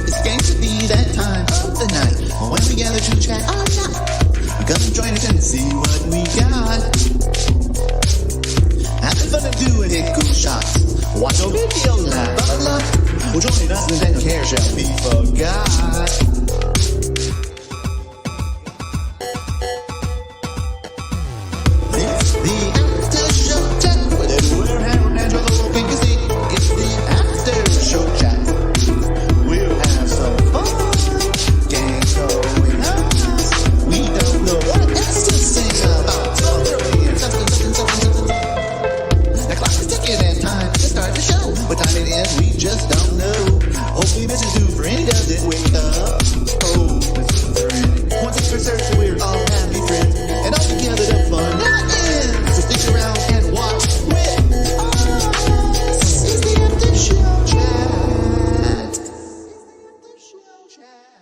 It's going to be that time of the night when we gather to chat all night. Come join us and see what we got. Having fun and doing it, cool shots. Watch a video live. Well, join us and then your care shall be forgot.